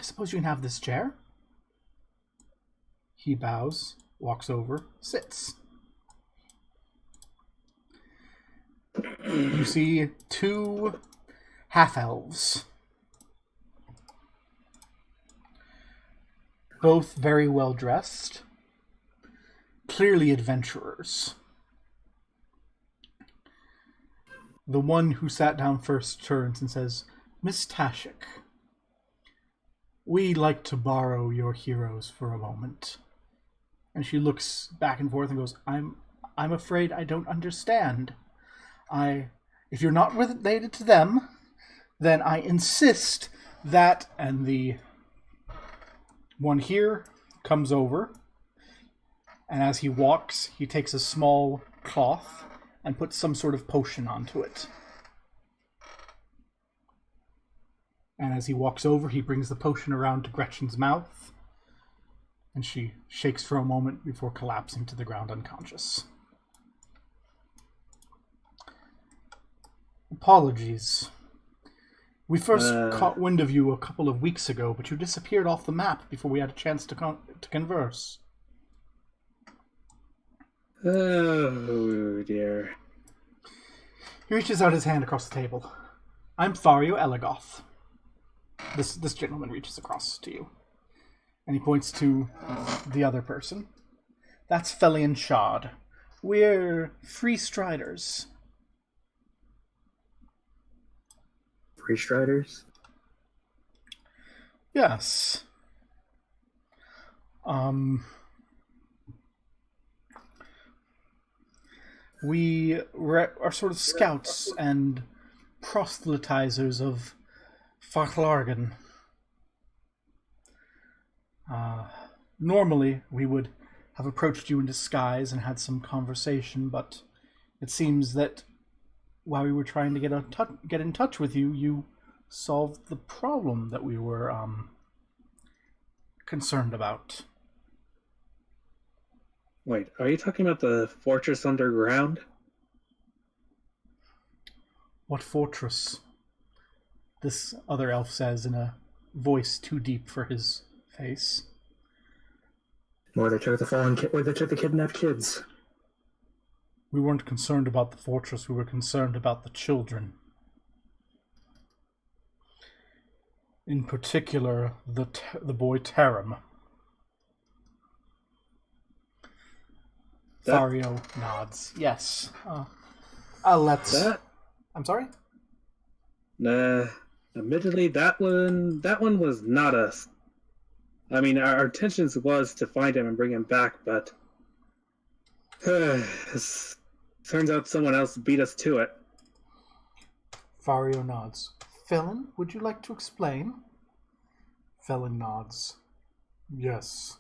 suppose you can have this chair. He bows, walks over, sits. You see two half-elves. Both very well dressed. Clearly adventurers. The one who sat down first turns and says, Miss Tashik, we'd like to borrow your heroes for a moment. And she looks back and forth and goes, I'm afraid I don't understand. If you're not related to them, then I insist that, and the one here comes over, and as he walks, he takes a small cloth and puts some sort of potion onto it. And as he walks over, he brings the potion around to Gretchen's mouth, and she shakes for a moment before collapsing to the ground unconscious. Apologies. We first caught wind of you a couple of weeks ago, but you disappeared off the map before we had a chance to converse. Oh, dear. He reaches out his hand across the table. I'm Thario Elegoth. This gentleman reaches across to you. And he points to the other person. That's Felian Shad. We're free striders. Free striders? Yes. We are sort of scouts and proselytizers of Farklargan. Normally, we would have approached you in disguise and had some conversation, but it seems that while we were trying to get in touch with you, you solved the problem that we were concerned about. Wait, are you talking about the fortress underground? What fortress? This other elf says in a voice too deep for his face. Where they took the kidnapped kids. We weren't concerned about the fortress, we were concerned about the children. In particular, the boy Tarim. Thario nods. Yes. Let's... That, I'm sorry? admittedly, that one was not us. I mean, our intentions was to find him and bring him back, but turns out someone else beat us to it. Fario nods. Felon, would you like to explain? Felon nods. Yes.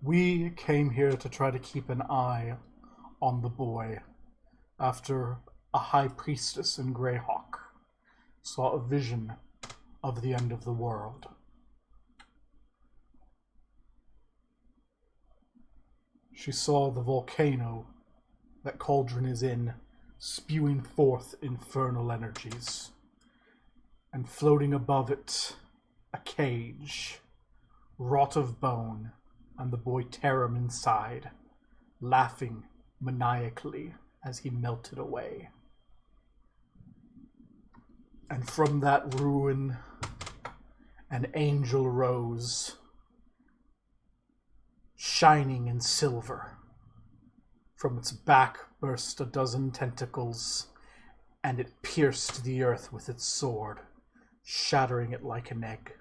We came here to try to keep an eye on the boy after a high priestess in Greyhawk saw a vision of the end of the world. She saw the volcano that Cauldron is in spewing forth infernal energies, and floating above it a cage, wrought of bone, and the boy Tarum inside, laughing maniacally as he melted away. And from that ruin, an angel rose, shining in silver. From its back burst a dozen tentacles, and it pierced the earth with its sword, shattering it like an egg.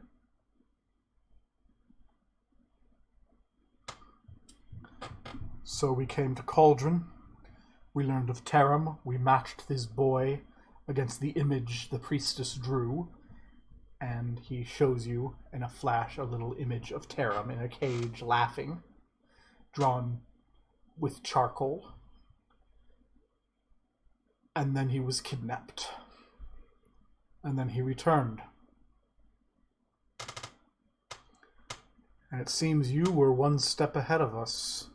So we came to Cauldron. We learned of Tarum. We matched this boy against the image the priestess drew, and he shows you in a flash a little image of Tarum in a cage laughing, drawn with charcoal. And then he was kidnapped. And then he returned. And it seems you were one step ahead of us,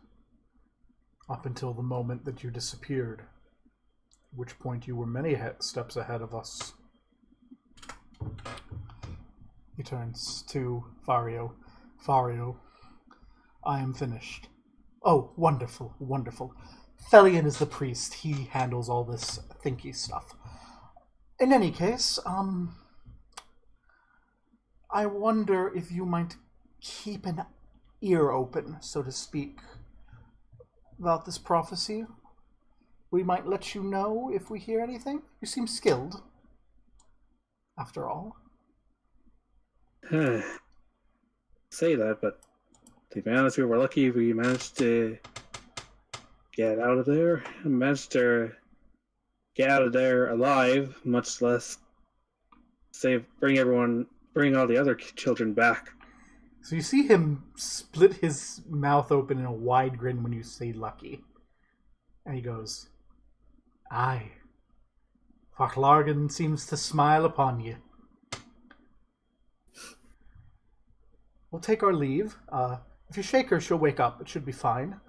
up until the moment that you disappeared, at which point you were many steps ahead of us. He turns to Fario. Fario, I am finished. Oh, wonderful, wonderful. Thelian is the priest. He handles all this thinky stuff. In any case, I wonder if you might keep an ear open, so to speak, about this prophecy. We might let you know if we hear anything. You seem skilled, after all. Say that, but to be honest, we were lucky we managed to get out of there. Managed to get out of there alive, much less bring all the other children back. So you see him split his mouth open in a wide grin when you say lucky. And he goes, Aye, Fachlargan seems to smile upon you. We'll take our leave. If you shake her, she'll wake up. It should be fine.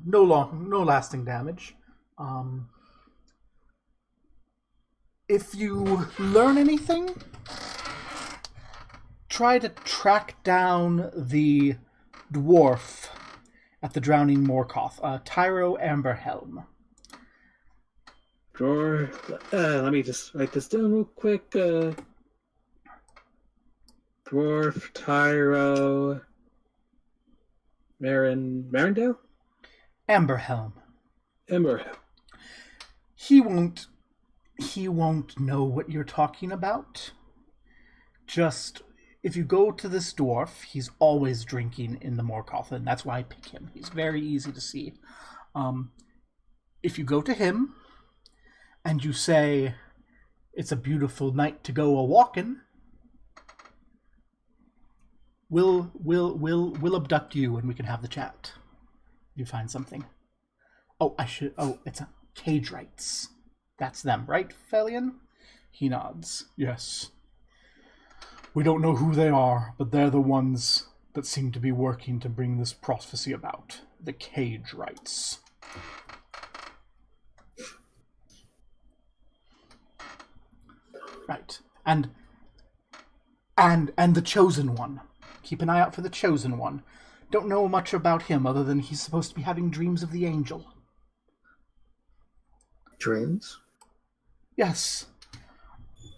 No lasting damage. If you learn anything, try to track down the dwarf at the Drowning Morkoth, Tyro Amberhelm. Drawer. Let me just write this down real quick. Dwarf, Tyro, Marindale? Amberhelm. Amberhelm. He won't know what you're talking about. Just, if you go to this dwarf, he's always drinking in the Morkoth, and that's why I pick him. He's very easy to see. If you go to him, and you say, it's a beautiful night to go a-walkin', we'll abduct you and we can have the chat. You find something. It's a cage rights. That's them, right, Felian? He nods. Yes. We don't know who they are, but they're the ones that seem to be working to bring this prophecy about. The cage rights. Right. And the Chosen One. Keep an eye out for the Chosen One. Don't know much about him other than he's supposed to be having dreams of the angel. Dreams? Yes.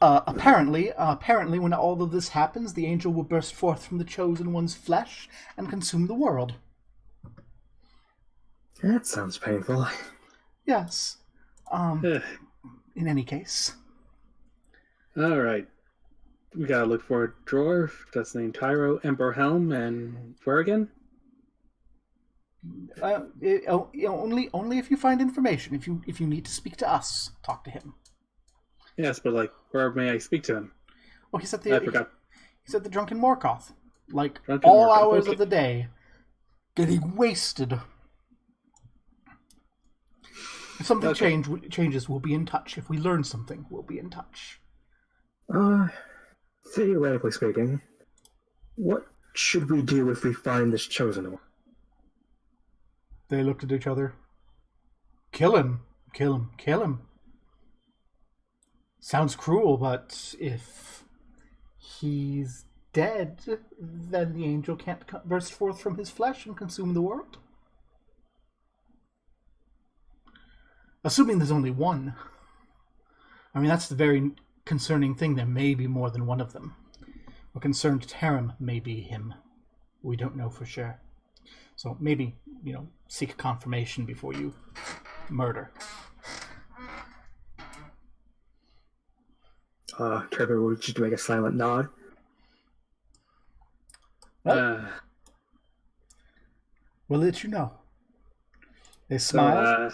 Apparently, when all of this happens, the angel will burst forth from the Chosen One's flesh and consume the world. That sounds painful. Yes. In any case. All right. We gotta look for a drawer that's named Tyro, Emperor Helm, and where again? Only if you find information. If you need to speak to us, talk to him. Yes, but like, where may I speak to him? Oh, he's at I the forgot. he's at the Drunken Morkoth. Like Drunken all Morkoth, hours okay. of the day, getting wasted. If something Okay. changes, we'll be in touch. If we learn something, we'll be in touch. Theoretically speaking, what should we do if we find this chosen one? They looked at each other. Kill him. Kill him. Kill him. Sounds cruel, but if he's dead, then the angel can't burst forth from his flesh and consume the world. Assuming there's only one. I mean, that's the very concerning thing. There may be more than one of them. We're concerned Tarim may be him. We don't know for sure. So maybe, seek confirmation before you murder. Trevor will just make a silent nod. Well, we'll let you know. They smile.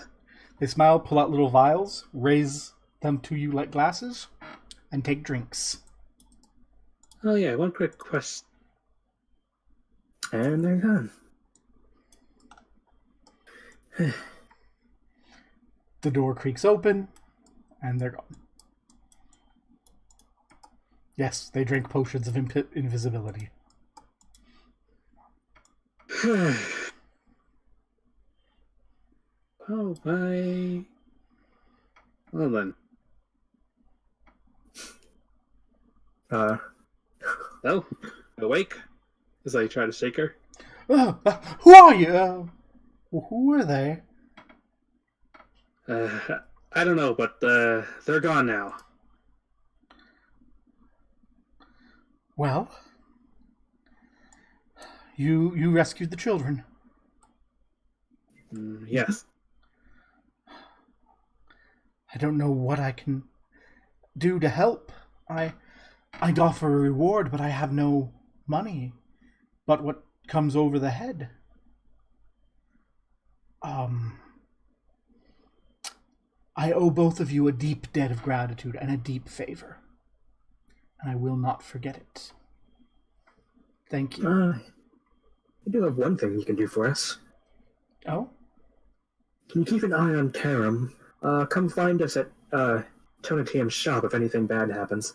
They smile, pull out little vials, raise them to you like glasses, and take drinks. Oh yeah, one quick question. And they're gone. The door creaks open, and they're gone. Yes, they drink potions of invisibility. Oh my. Well then. Oh, awake? As I try to shake her. Who are you? Who are they? I don't know, but they're gone now. Well, you rescued the children. Yes. I don't know what I can do to help. I'd offer a reward, but I have no money. But what comes over the head? I owe both of you a deep debt of gratitude and a deep favor. And I will not forget it. Thank you. I do have one thing you can do for us. Oh? Can you keep an eye on Tarim? Come find us at Tonatium's shop if anything bad happens.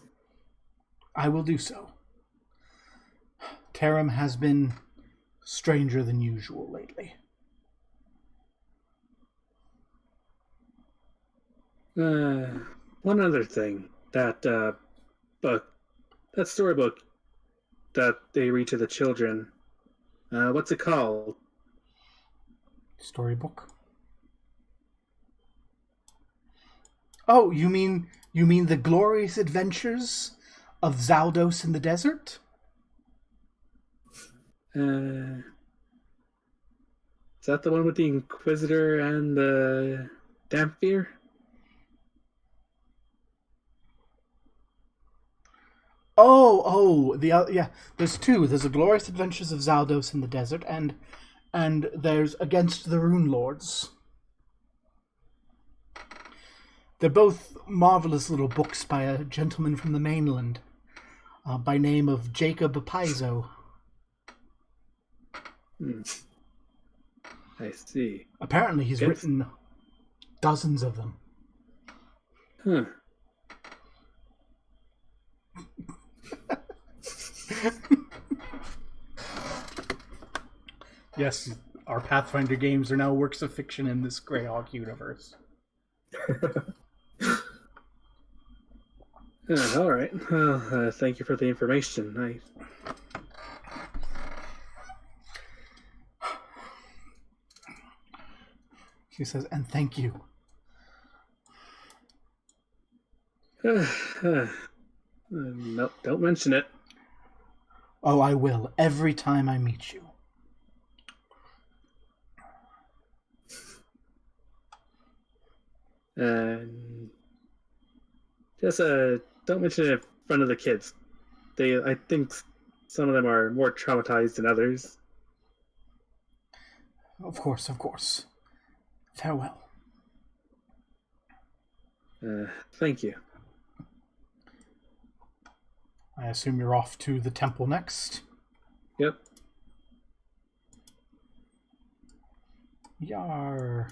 I will do so. Tarim has been stranger than usual lately. One other thing. That book, that storybook that they read to the children. What's it called? Storybook? Oh, you mean the glorious adventures of Zaldos in the desert? Is that the one with the Inquisitor and the Dampier? Yeah. There's two. There's the glorious adventures of Zaldos in the desert, and there's Against the Rune Lords. They're both marvelous little books by a gentleman from the mainland, by name of Jacob Paizo. I see. Apparently, he's written dozens of them. Huh. Yes, our Pathfinder games are now works of fiction in this Greyhawk universe. All right. Well, thank you for the information. She says, and thank you. Nope, don't mention it. Oh, I will, every time I meet you. And just don't mention it in front of the kids. I think some of them are more traumatized than others. Of course, of course. Farewell. Thank you. I assume you're off to the temple next? Yep. Yar.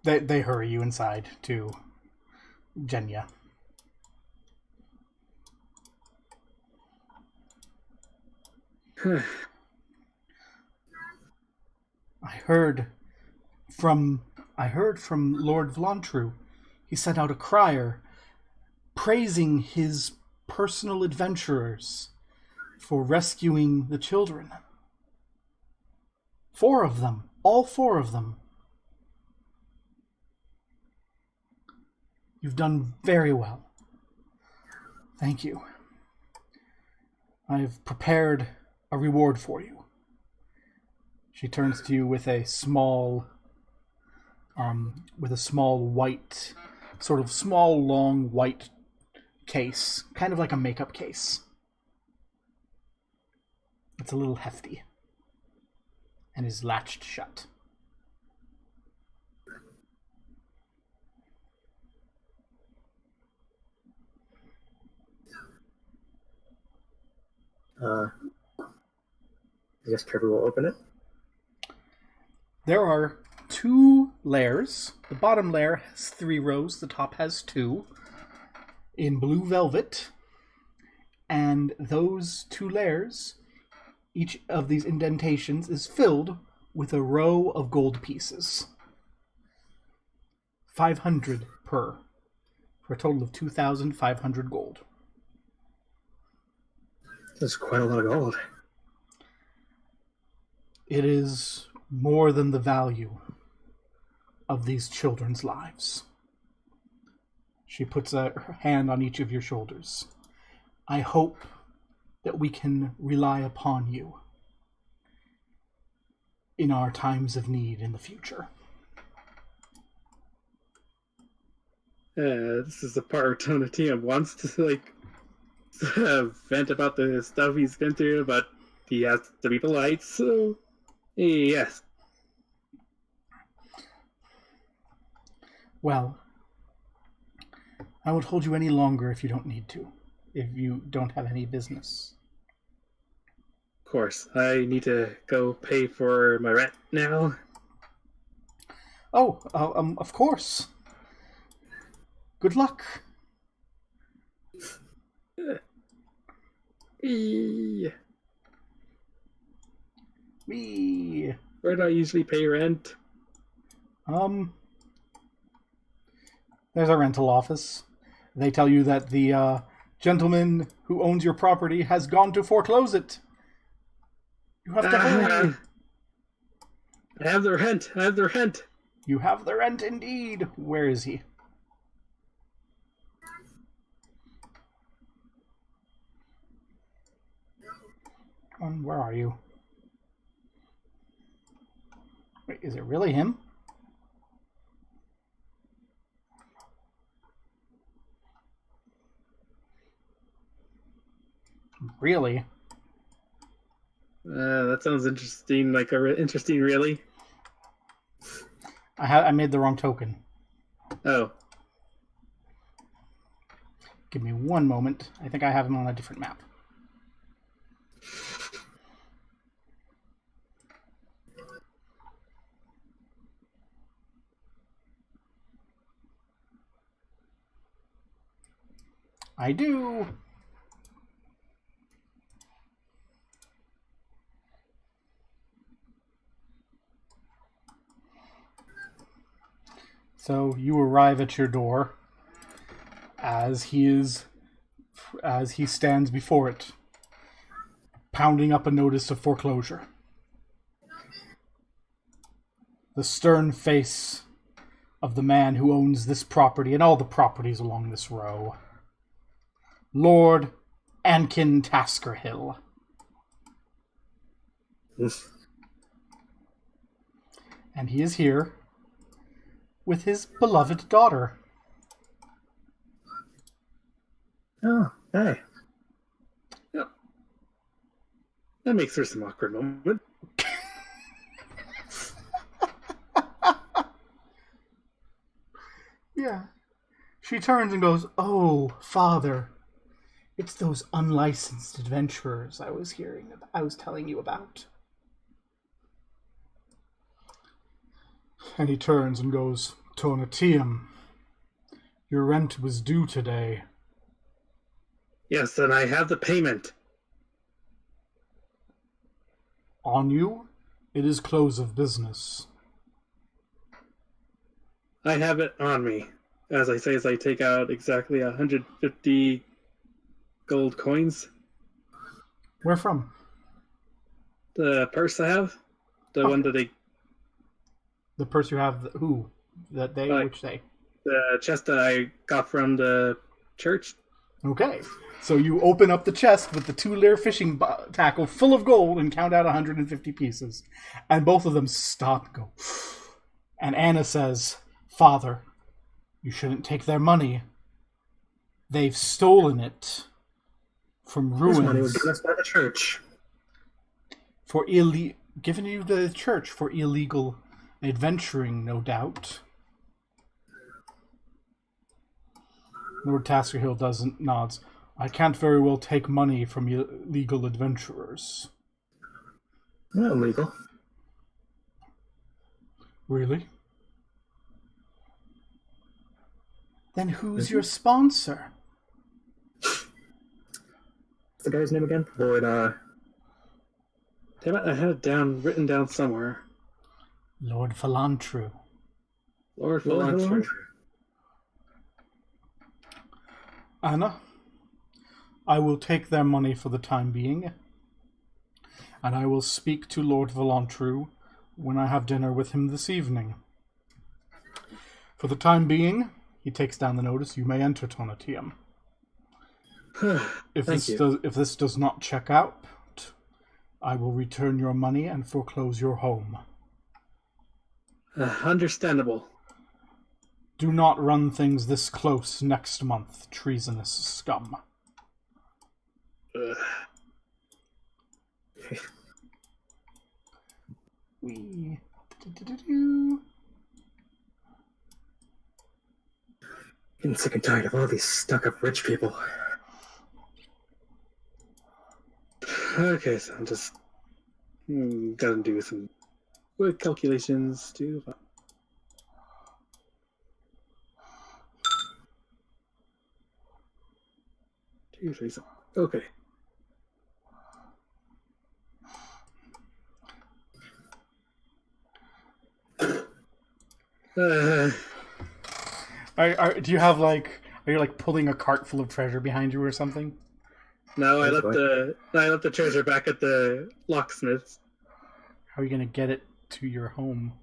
They hurry you inside to Jenya. I heard from Lord Vlantru. He sent out a crier praising his personal adventurers for rescuing the children. 4 of them. All 4 of them. You've done very well. Thank you. I've prepared a reward for you. She turns to you with a small white, sort of small, long white case, kind of like a makeup case. It's a little hefty and is latched shut. I guess Trevor will open it. There are 2 layers. The bottom layer has 3 rows. The top has 2 in blue velvet. And those 2 layers, each of these indentations is filled with a row of gold pieces. 500 per, for a total of 2,500 gold. That's quite a lot of gold. It is more than the value of these children's lives. She puts her hand on each of your shoulders. I hope that we can rely upon you in our times of need in the future. This is the part where Tonatiuh wants to vent about the stuff he's been through, but he has to be polite, so yes. Well, I won't hold you any longer if you don't need to, if you don't have any business. Of course, I need to go pay for my rent now. Oh, of course. Good luck. Wee. Wee. Where do I usually pay rent? There's a rental office. They tell you that the gentleman who owns your property has gone to foreclose it. You have to hurry. I have the rent. I have the rent. You have the rent indeed. Where is he? Where are you? Wait, is it really him? Really? That sounds interesting. Like interesting, really. I made the wrong token. Oh. Give me one moment. I think I have him on a different map. I do. So you arrive at your door as he stands before it, pounding up a notice of foreclosure. the stern face of the man who owns this property and all the properties along this row. Lord Ankin Taskerhill. And he is here with his beloved daughter. Oh, hey. Yep. That makes for some awkward moment. Yeah. She turns and goes, "Oh, Father, it's those unlicensed adventurers I was telling you about." And he turns and goes, "Tonatium, your rent was due today." Yes, and I have the payment. On you, it is close of business. I have it on me. As I say, as I take out exactly 150 gold coins. Where from? The purse I have. The one that they... The purse you have, who? That they, which they? The chest that I got from the church. Okay. So you open up the chest with the 2-layer fishing tackle full of gold and count out 150 pieces. And both of them stop and go. And Anna says, "Father, you shouldn't take their money. They've stolen it from ruins." This money was given us by the church. Given you the church for illegal adventuring, no doubt. Lord Taskerhill nods. "I can't very well take money from illegal adventurers." Not illegal. Really? Then who's your sponsor? What's the guy's name again? Lord, Damn it, I had it written down somewhere. Lord Philantru. Lord Philantru. Anna, I will take their money for the time being, and I will speak to Lord Philantru when I have dinner with him this evening. For the time being, he takes down the notice, you may enter Tonatium. If this does not check out, I will return your money and foreclose your home. Understandable. Do not run things this close next month, treasonous scum. We... Getting sick and tired of all these stuck-up rich people. Okay, so I'm just gonna do some quick calculations too. 2, 3, 7. Okay. Do you have are you pulling a cart full of treasure behind you or something? No, I left the treasure back at the locksmith's. How are you gonna get it to your home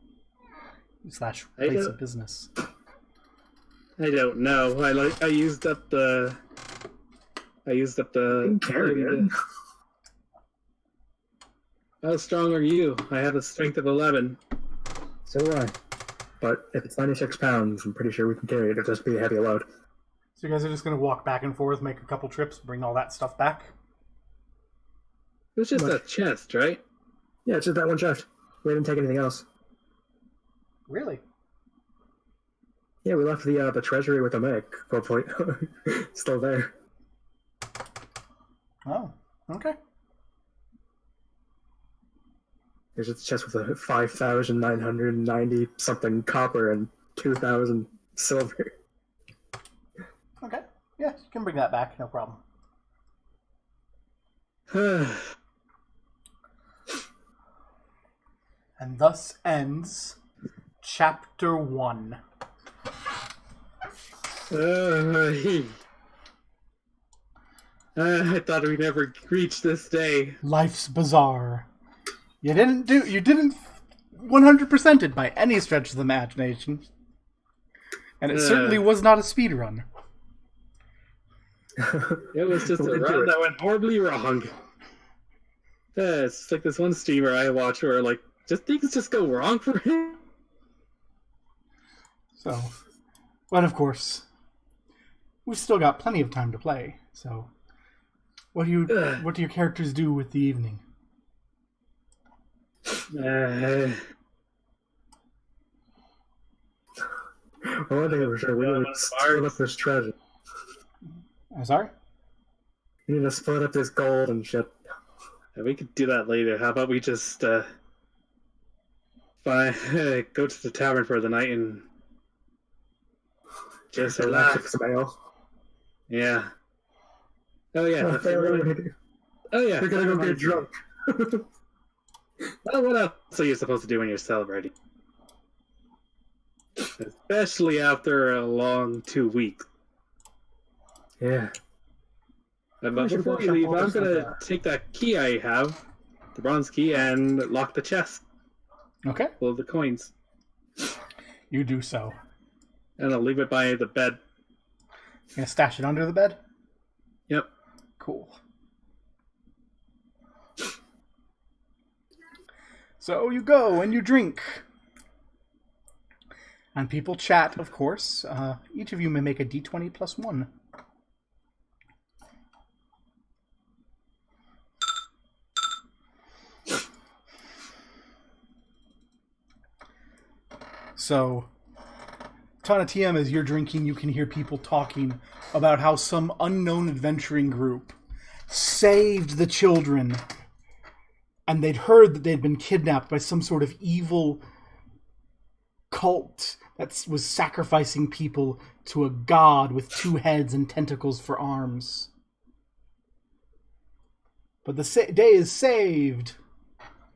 / place of business? I don't know. I used up the. How strong are you? I have a strength of 11. So do I. But if it's 96 pounds, I'm pretty sure we can carry it. It'll just be a heavy load. So you guys are just going to walk back and forth, make a couple trips, bring all that stuff back? It was just a chest, right? Yeah, it's just that one chest. We didn't take anything else. Really? Yeah, we left the treasury with the medic. Hopefully, still there. Oh, okay. There's a chest with a 5,990 something copper and 2,000 silver. Okay. Yeah, you can bring that back, no problem. And thus ends Chapter 1. I thought we'd never reach this day. Life's bizarre. You didn't 100%ed by any stretch of the imagination. And it certainly was not a speed run. It was just a run that went horribly wrong. It's like this one streamer I watch where like things just go wrong for him. So, but of course, we've still got plenty of time to play. So, what do your characters do with the evening? One thing for sure, we need to split up this treasure. I'm sorry? We need to split up this gold and shit. We could do that later. How about we just go to the tavern for the night and just relax. Yeah. Oh yeah. We're gonna go get drunk. Well, what else are you supposed to do when you're celebrating? Especially after a long 2 weeks. Yeah. But before we leave, I'm gonna take that key I have, the bronze key, and lock the chest. Okay. Full of the coins. You do so. And I'll leave it by the bed. You gonna stash it under the bed? Yep. Cool. So you go and you drink. And people chat, of course. Each of you may make a d20 plus 1. So, Tana TM, as you're drinking, you can hear people talking about how some unknown adventuring group saved the children, and they'd heard that they'd been kidnapped by some sort of evil cult that was sacrificing people to a god with 2 heads and tentacles for arms. But the day is saved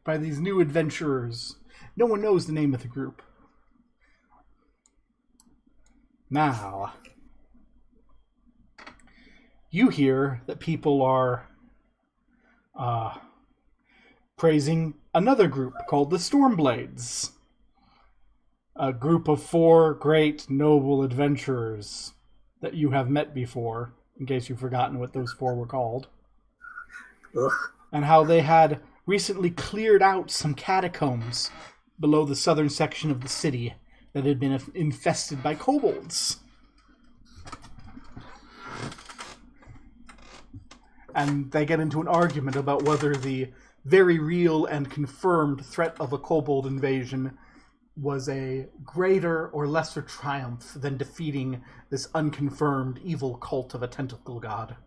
by these new adventurers. No one knows the name of the group. Now, you hear that people are praising another group called the Stormblades. A group of 4 great noble adventurers that you have met before, in case you've forgotten what those 4 were called. Ugh. And how they had recently cleared out some catacombs below the southern section of the city that had been infested by kobolds. And they get into an argument about whether the very real and confirmed threat of a kobold invasion was a greater or lesser triumph than defeating this unconfirmed evil cult of a tentacle god.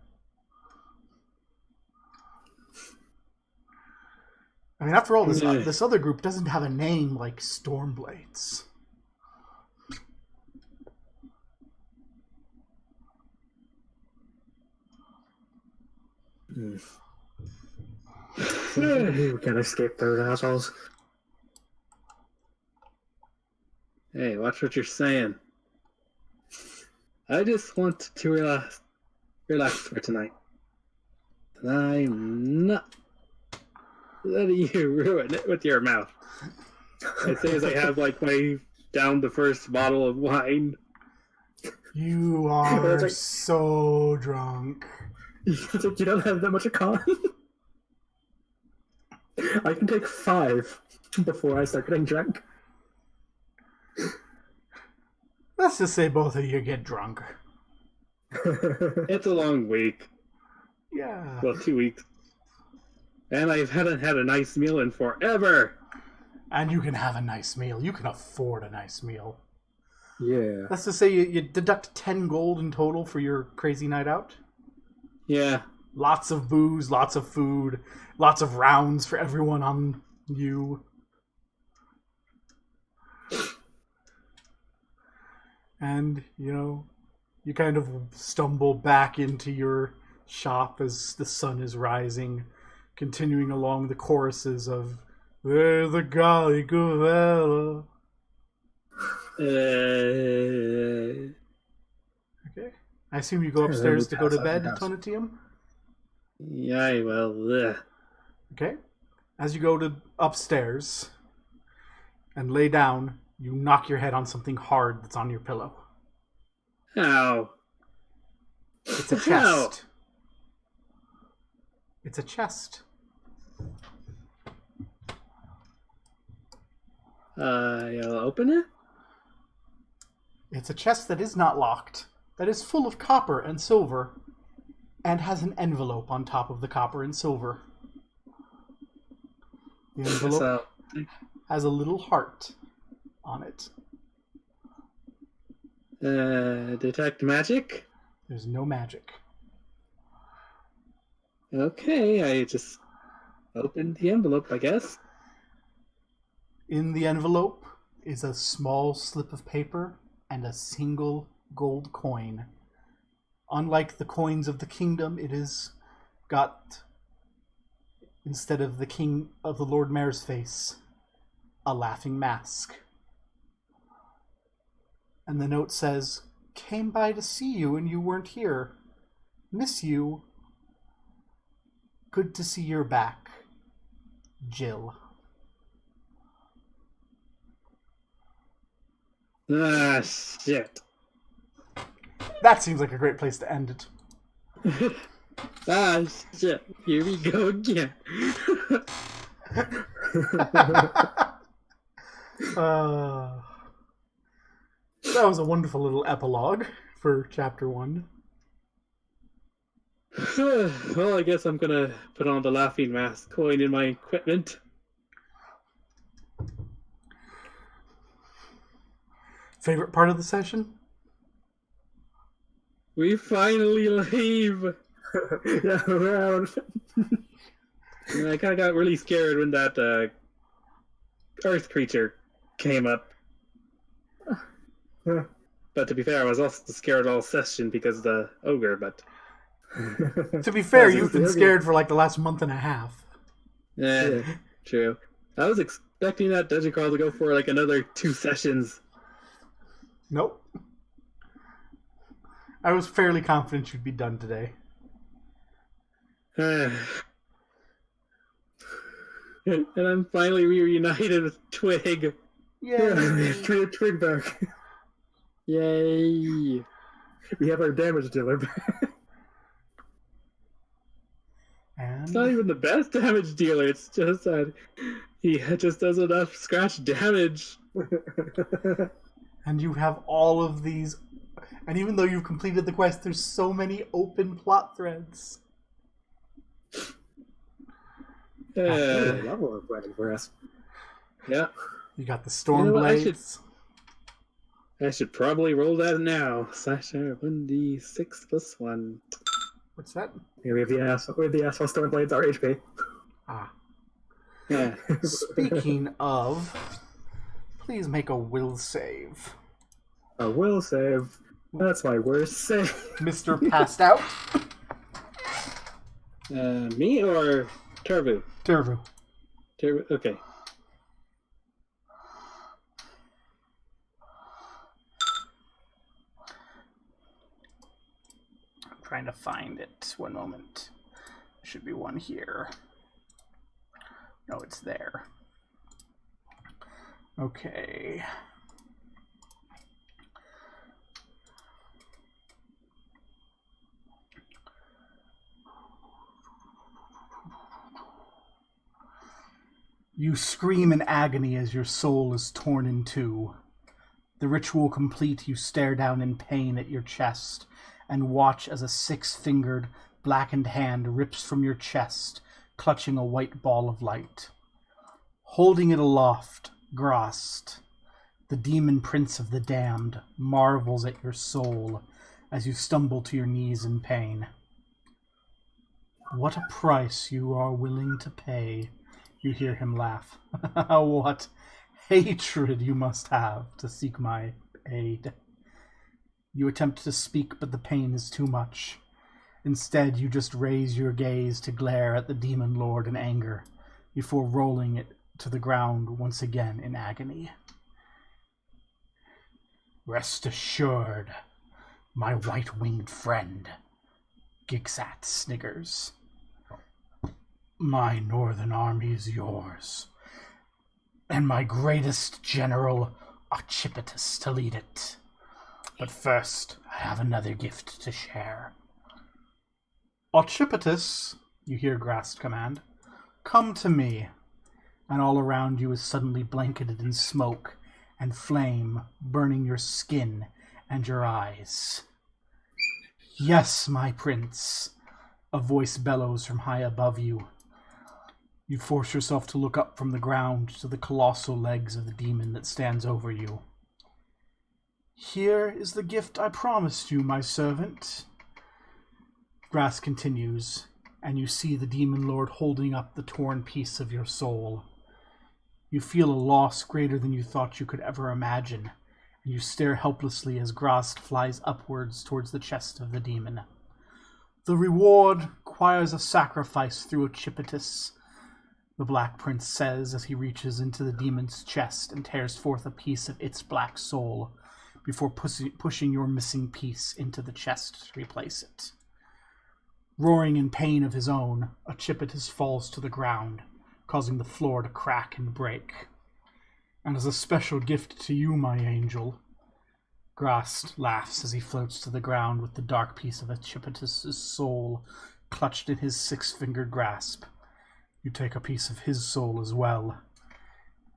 I mean, after all, this other group doesn't have a name like Stormblades. We can escape those assholes. Hey, watch what you're saying. I just want to relax for tonight. And I'm not letting you ruin it with your mouth. I say as I have down the first bottle of wine. You are so drunk. You don't have that much of con. I can take 5 before I start getting drunk. Let's just say both of you get drunk. It's a long week. Yeah. Well, 2 weeks. And I haven't had a nice meal in forever. And you can have a nice meal. You can afford a nice meal. Yeah. Let's just say you deduct 10 gold in total for your crazy night out. Yeah. Lots of booze, lots of food, lots of rounds for everyone on you. And, you kind of stumble back into your shop as the sun is rising, continuing along the choruses of "There's a golly good." Okay. I assume you go upstairs to go to bed, Tonatium? Yeah, well, Okay. As you go upstairs, and lay down. You knock your head on something hard that's on your pillow. Ow. It's a chest. It's a chest. I'll open it? It's a chest that is not locked, that is full of copper and silver, and has an envelope on top of the copper and silver. The envelope has a little heart on it. Detect magic? There's no magic. Okay, I just opened the envelope, I guess. In the envelope is a small slip of paper and a single gold coin. Unlike the coins of the kingdom, it is got, instead of the king of the Lord Mayor's face, a laughing mask. And the note says, "Came by to see you and you weren't here. Miss you. Good to see you're back. Jill." Ah, shit. That seems like a great place to end it. Ah, shit. Here we go again. That was a wonderful little epilogue for Chapter 1. Well, I guess I'm gonna put on the laughing mask coin in my equipment. Favorite part of the session? We finally leave! Yeah, we're out. And I kind of got really scared when that earth creature came up. But to be fair, I was also scared all session because of the ogre, but... To be fair, you've been scared for like the last month and a half. Yeah, true. I was expecting that dungeon crawl to go for like another 2 sessions. Nope. I was fairly confident you'd be done today. And I'm finally reunited with Twig. Yeah, Twig back. Yay! We have our damage dealer back. It's not even the best damage dealer, it's just that he just does enough scratch damage. And you have all of these... And even though you've completed the quest, there's so many open plot threads. Level of wedding for us. Yeah. You got the storm blades. I should probably roll that now. Slasher 1d6 plus 1. What's that? Yeah, we have the asshole storm blades, our HP. Ah. Yeah. Speaking of, please make a will save. A will save. That's my worst save. Mr. Passed Out. Me or Turvu? Turvu. Turvu, okay. I'm trying to find it. One moment. There should be one here. No, it's there. Okay. You scream in agony as your soul is torn in two. The ritual complete, you stare down in pain at your chest and watch as a 6-fingered, blackened hand rips from your chest, clutching a white ball of light. Holding it aloft, Grost, the demon prince of the damned, marvels at your soul as you stumble to your knees in pain. What a price you are willing to pay. You hear him laugh. What hatred you must have to seek my aid. You attempt to speak, but the pain is too much. Instead, you just raise your gaze to glare at the demon lord in anger, before rolling it to the ground once again in agony. Rest assured, my white-winged friend, Gixat sniggers. My northern army is yours, and my greatest general, Archipetus, to lead it. But first, I have another gift to share. Archipetus, you hear Grast command, come to me. And all around you is suddenly blanketed in smoke and flame, burning your skin and your eyes. Yes, my prince, a voice bellows from high above you. You force yourself to look up from the ground to the colossal legs of the demon that stands over you. Here is the gift I promised you, my servant. Grast continues, and you see the demon lord holding up the torn piece of your soul. You feel a loss greater than you thought you could ever imagine, and you stare helplessly as Grast flies upwards towards the chest of the demon. The reward requires a sacrifice through Archipetus, the Black Prince says as he reaches into the demon's chest and tears forth a piece of its black soul before pushing your missing piece into the chest to replace it. Roaring in pain of his own, Archipetus falls to the ground, causing the floor to crack and break. And as a special gift to you, my angel, Grast laughs as he floats to the ground with the dark piece of Archipetus' soul clutched in his six-fingered grasp. You take a piece of his soul as well.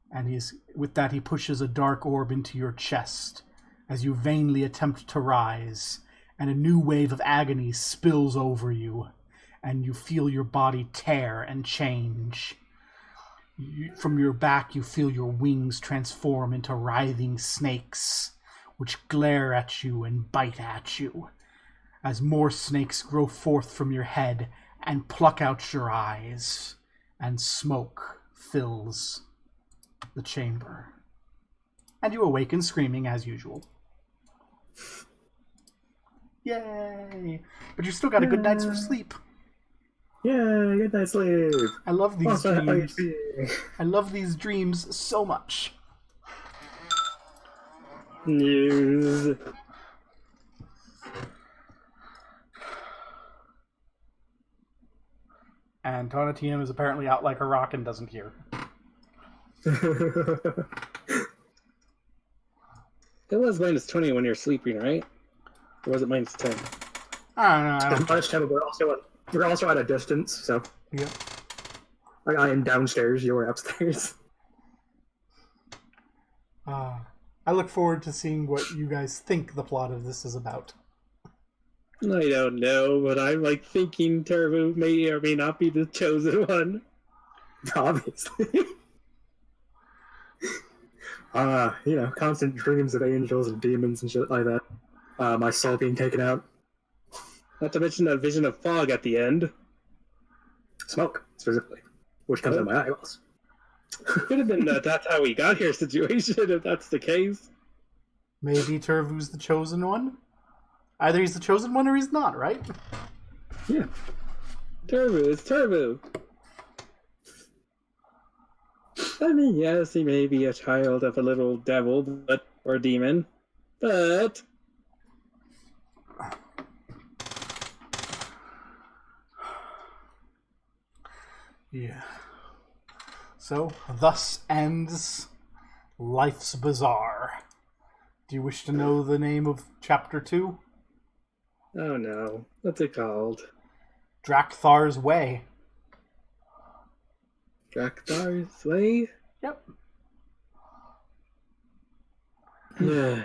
And with that he pushes a dark orb into your chest as you vainly attempt to rise, and a new wave of agony spills over you, and you feel your body tear and change. From your back, you feel your wings transform into writhing snakes, which glare at you and bite at you, as more snakes grow forth from your head and pluck out your eyes, and smoke fills the chamber. And you awaken screaming as usual. Yay! But you still got a good night's sleep. Yeah, good night's sleep. I love these Also, dreams. I love these dreams so much. News. And Tonatium is apparently out like a rock and doesn't hear. It was -20 when you're sleeping, right? Or was it -10? I don't know. I don't... Last time we're also at a distance, so Yeah. like I am downstairs, you're upstairs. I look forward to seeing what you guys think the plot of this is about. I don't know, but I'm like thinking Turbo may or may not be the chosen one. Obviously. Constant dreams of angels and demons and shit like that. My soul being taken out. Not to mention that vision of fog at the end. Smoke, specifically. Which comes out of my eyeballs. Could have been that's how we got here situation, if that's the case. Maybe Turvu's the chosen one? Either he's the chosen one or he's not, right? Yeah. Turbo is Turbo. I mean, yes, he may be a child of a little devil, or demon, but... Yeah. So, thus ends Life's Bazaar. Do you wish to know the name of Chapter 2? Oh no. What's it called? Drakthar's Way. Drakthar's Way? Yep. Yeah.